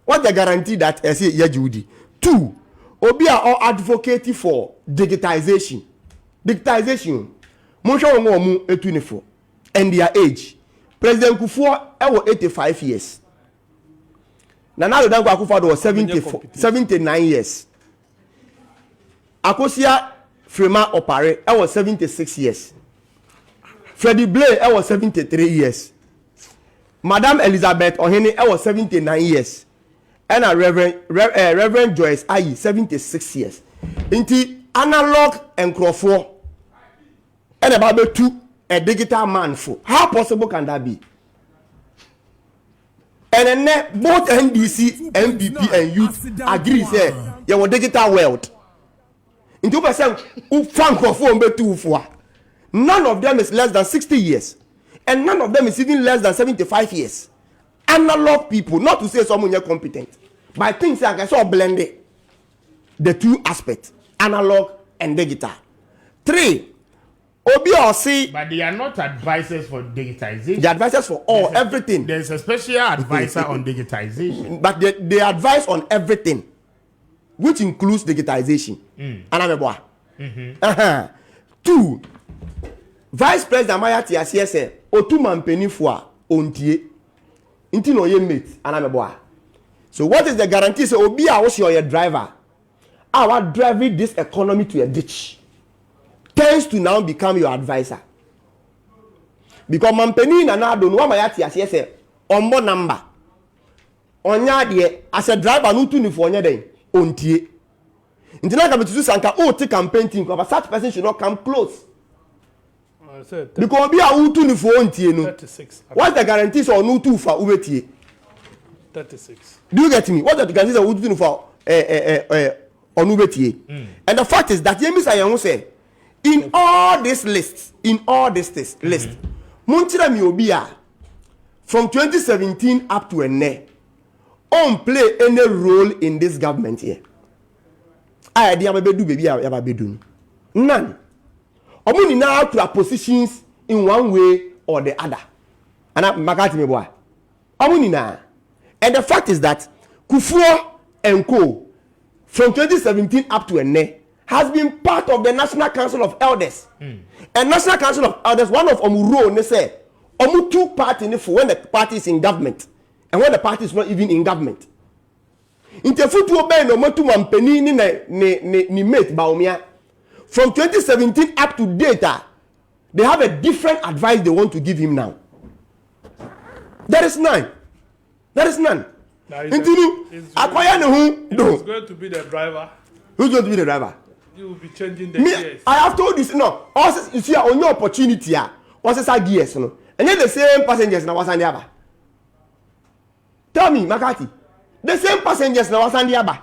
What the guarantee that I say Yajudi? 2. Obi are all advocating for digitization. Monsha Omu 24. And their age. President Kufuor was 85 years. Nana Odango Akufo-Addo was 79 years. Akosia Freeman Opare was 76 years. Freddie Blay was 73 years. Madam Elizabeth Ohene was 79 years. And Reverend Joyce Ayi 76 years. Inti analog and Crawford and about 2 a digital man for. How possible can that be? And then both NDC, MPP and youth agree say you were digital world. In 2% who found Crawford 2 for. None of them is less than 60 years. And none of them is even less than 75 years. Analog people, not to say someone you're competent. But I think I can sort of blend it. The 2 aspects, analog and digital. 3, OBRC. But they are not advisors for digitization. The advisors for everything. There's a special advisor on digitization. But they advise on everything, which includes digitization. 2, Vice President Mayati asiese otu mampeni fo a ontie nti no ye mate anameboa. So what is the guarantee say obi a wo your driver our driving this economy to a ditch tends to now become your advisor because mampeni na na do no Mayati asiese ombo number onya de as a driver no tu ni fo onya den ontie nti na ka betusu sanka o te campaign team but such person should not come close. Because be a utu ni for ontie no. 36. What's the guarantee so no two for ubetie? 36. Do you get me? What's the guarantee so utu ni for on ubetie? And the fact is that Yemi Sayan say in all this list, Muntira mi obia from 2017 up to now on play any role in this government here. I idea be do baby ya be do. None. Omuni now to positions in one way or the other. And Makati me boy. Omuni na. And the fact is that Kufuor and Co from 2017 up to now has been part of the National Council of Elders. And National Council of Elders, one of Omuro ne say Omu took part in it for when the party is in government and when the party is not even in government. Interfutu obey no motu mampeni ni mate baumia. From 2017 up to date, they have a different advice they want to give him now. There is none. He's going to be the driver. Who's going to be the driver? You will be changing the gears. I have told you, no. Also, you see, on your opportunity, what's the gears? No? And then the same passengers now was on the other. Tell me, Makati, the same passengers now was on the other.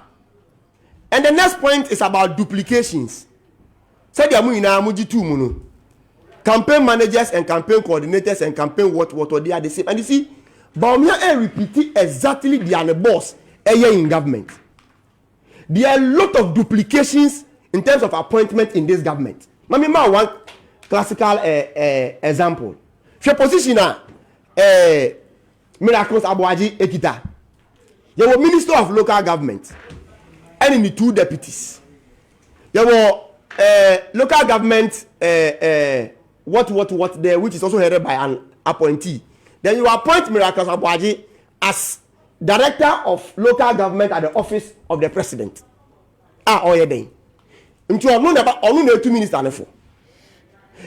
And the next point is about duplications. Said the Amuna Muji two Munu. Campaign managers and campaign coordinators and campaign what they are the same. And you see, Baumia repeat exactly the boss in government. There are a lot of duplications in terms of appointment in this government. Mamima one classical example. Your position Miracles Abuaji Ekita. You were Minister of Local Government. And in the two deputies. You were local government what there, which is also headed by an appointee. Then you appoint Miracles Abuaji as director of local government at the office of the president. Oyeden. Into a 2 ministers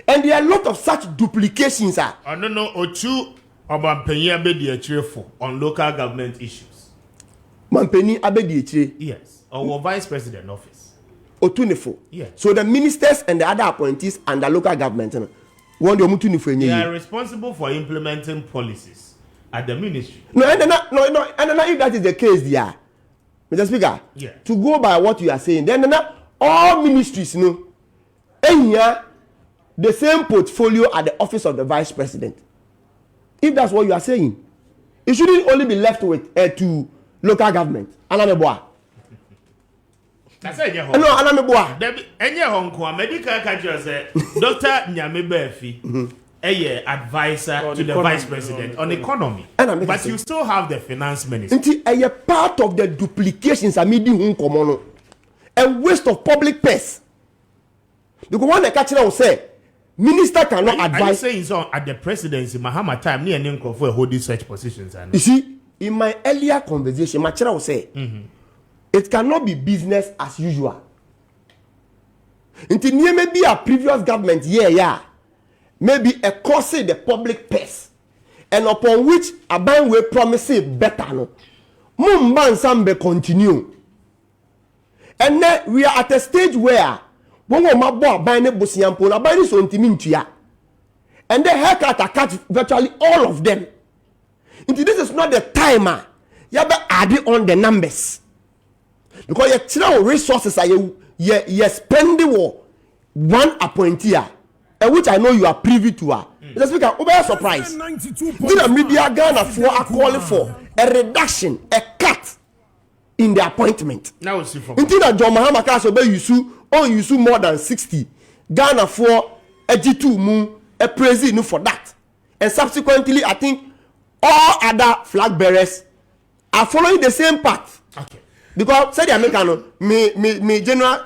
and there are a lot of such duplications. I don't know Ochu about Penny Abedi on local government issues. Mampeni Abedi. Yes. Or vice president office. Otunifo. Yeah. So the ministers and the other appointees and the local government they are responsible for implementing policies at the ministry. And if that is the case, there, Mr. Speaker, to go by what you are saying, then all ministries, the same portfolio at the office of the vice president. If that's what you are saying, it shouldn't only be left with to local government. No, Anameboa. Enye honko medical catcher say Dr. Nyame Befi advisor to the vice president on economy. But you still have the finance minister. A part of the duplications are meeting common a waste of public purse. Because one the catcher will say minister cannot advise. I say so at the presidency, Mahama time near Ninko for holding such positions. You see, in my earlier conversation, my chair will say it cannot be business as usual. Until maybe a previous government, maybe a cost the public purse, and upon which a bank will promise it better. No, Mumban Sambe continue, and then we are at a stage where Bongo Mabo buying a Bosiampo, a buying so intimintia, and the haircut catch virtually all of them. Until this is not the timer, you have to add it on the numbers. Because your resources are you spending one appointee, and which I know you are privy to. Let's speak of a surprise. The media Ghana are calling for a reduction, a cut in the appointment. Now see from until that John Mahama Kaso be you more than 60. Ghana for a G2 moon, a president for that. And subsequently, I think all other flag bearers are following the same path. Okay. Because say the American me general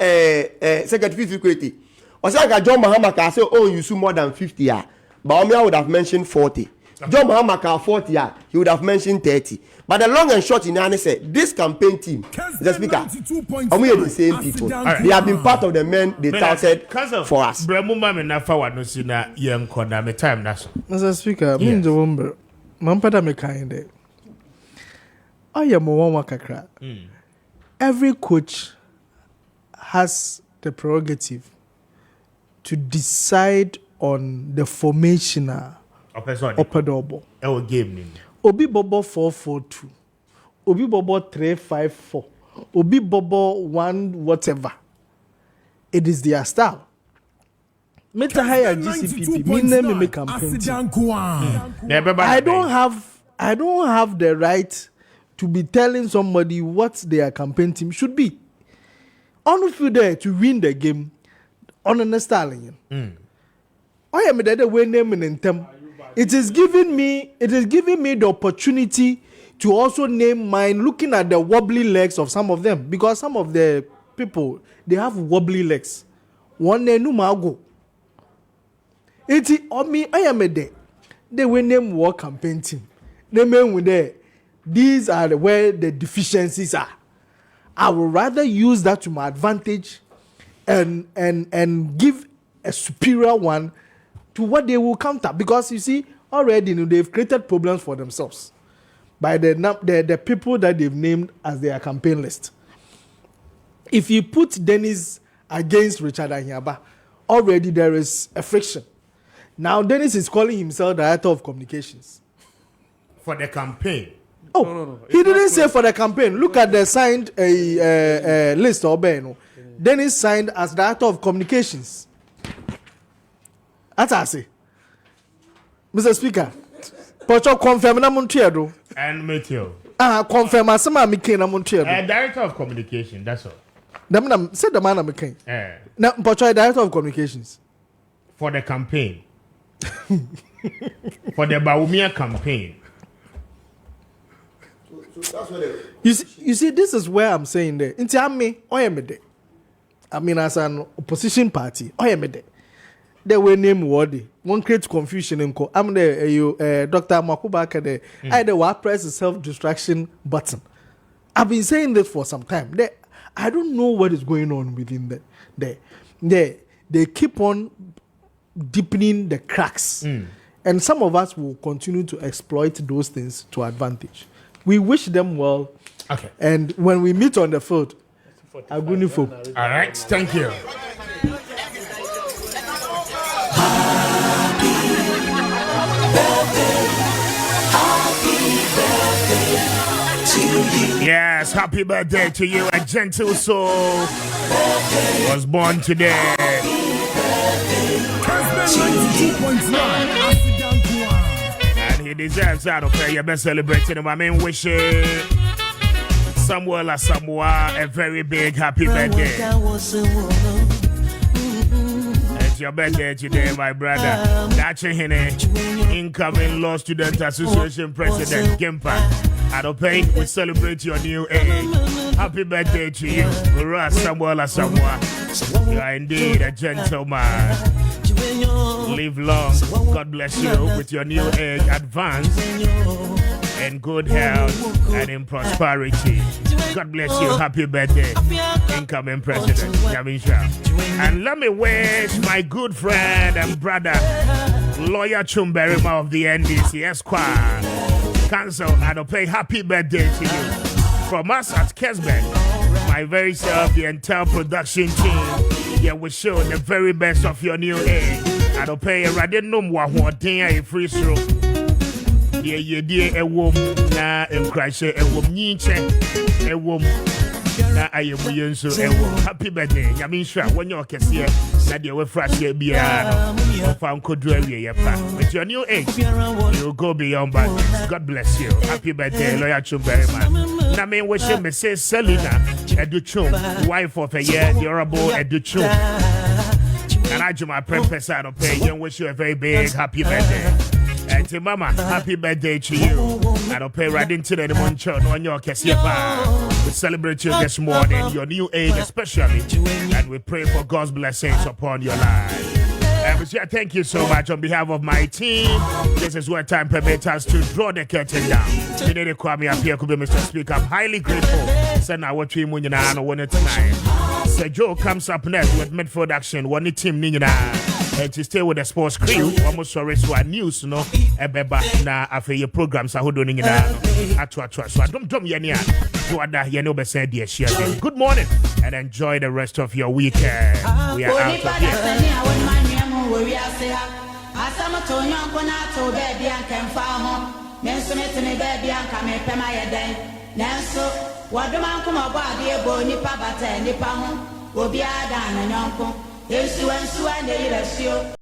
secretary security Or say like John Mahama can say, oh, you sue more than 50 years. But Omia would have mentioned 40. John Mahama can 40 years. He would have mentioned 30. But the long and short in Nane said, this campaign team, the speaker, and we are the same people. Right. They have been part of the men they touted for us. Mr. Speaker, Mampada Mekinde. I am a kakra. Every coach has the prerogative to decide on the formation Opedobo. Obi Bobo 4-4-2. Obi Bobo 3-5-4. Obi Bobo 1 whatever. It is their style. Meta hire GCPP. Me name me campaign. I don't have the right to be telling somebody what their campaign team should be. On the field there to win the game, on the stallion. I am the way naming in them. It is giving me the opportunity to also name mine, looking at the wobbly legs of some of them, because some of the people they have wobbly legs. One day no mago. It on me. I am a day. They will name war campaign team. They mean with there. These are where the deficiencies are. I would rather use that to my advantage, and give a superior one to what they will counter, because you see already they've created problems for themselves by the people that they've named as their campaign list. If you put Dennis against Richard Anyaba, already there is a friction. Now Dennis is calling himself Director of Communications for the campaign. Oh, no. He didn't say for the campaign. Look at the signed list or no. Dennis signed as Director of Communications. That's what I say. Mr. Speaker, Pocho confirm na Montreal. And Matthew. Confirm as some Mickey na Montreal. Director of Communication, that's all. Said the man na Mickey. Now Pocho Director of Communications. For the campaign. For the Baumia campaign. You see, this is where I'm saying there. I mean, as an opposition party, they were named Wadi. One creates confusion in I'm the Dr. Makubaka. I the press the self-distraction button. I've been saying this for some time. I don't know what is going on within they keep on deepening the cracks. And some of us will continue to exploit those things to advantage. We wish them well. Okay. And when we meet on the field, Agunifo. All right. Thank you. Yes, happy birthday to you. A gentle soul was born today. And he deserves that. Okay, you best celebrate him. I mean, wish Samuel Asamoah a very big happy birthday. It's your birthday today, my brother. Dachehene, incoming Law Student Association President Gimpa. Adopay, we celebrate your new age. Happy birthday to you, Samuel Asamoah. You are indeed a gentleman. Live long. God bless you with your new age. Advance in good health and in prosperity. God bless you. Happy birthday, incoming President Yamisha. And let me wish my good friend and brother, Lawyer Chumberima of the NDC Esquire Council, Adopay, happy birthday to you. From us at Kessben, my very self, the entire production team, yeah, we show the very best of your new age. Adopay, Radinum Wahwatin, a free throw. Yeah, dear, a woman, na Mkrashe, a woman, a woman, na I am so a woman. Happy birthday, Yamisha, when you're Cassia, that you were fresh, be a found Kodre, with your new age, you'll go beyond boundaries. God bless you. Happy birthday, Lawyer Chumberima. I mean, we should be say Selina, Educhum, wife of a year, the honorable Educhum. And I do my preface out of pay. You wish you a very big happy birthday. And to Mama, happy birthday to you. I don't pay right into the Moncho, no one your Cassia. We celebrate you this morning, your new age especially, and we pray for God's blessings upon your life. Thank you so much on behalf of my team. This is where time permits us to draw the curtain down. Today, Kwame Appiah Kubi, Mr. Speaker, I'm highly grateful. Send our team when you know tonight. So Joe comes up next with midfield action. One team and to stay with the sports crew. Almost sorry so news no. Ebeba na after your programs are holding in atwa. So I don't yania. Good morning and enjoy the rest of your weekend. We are out of here.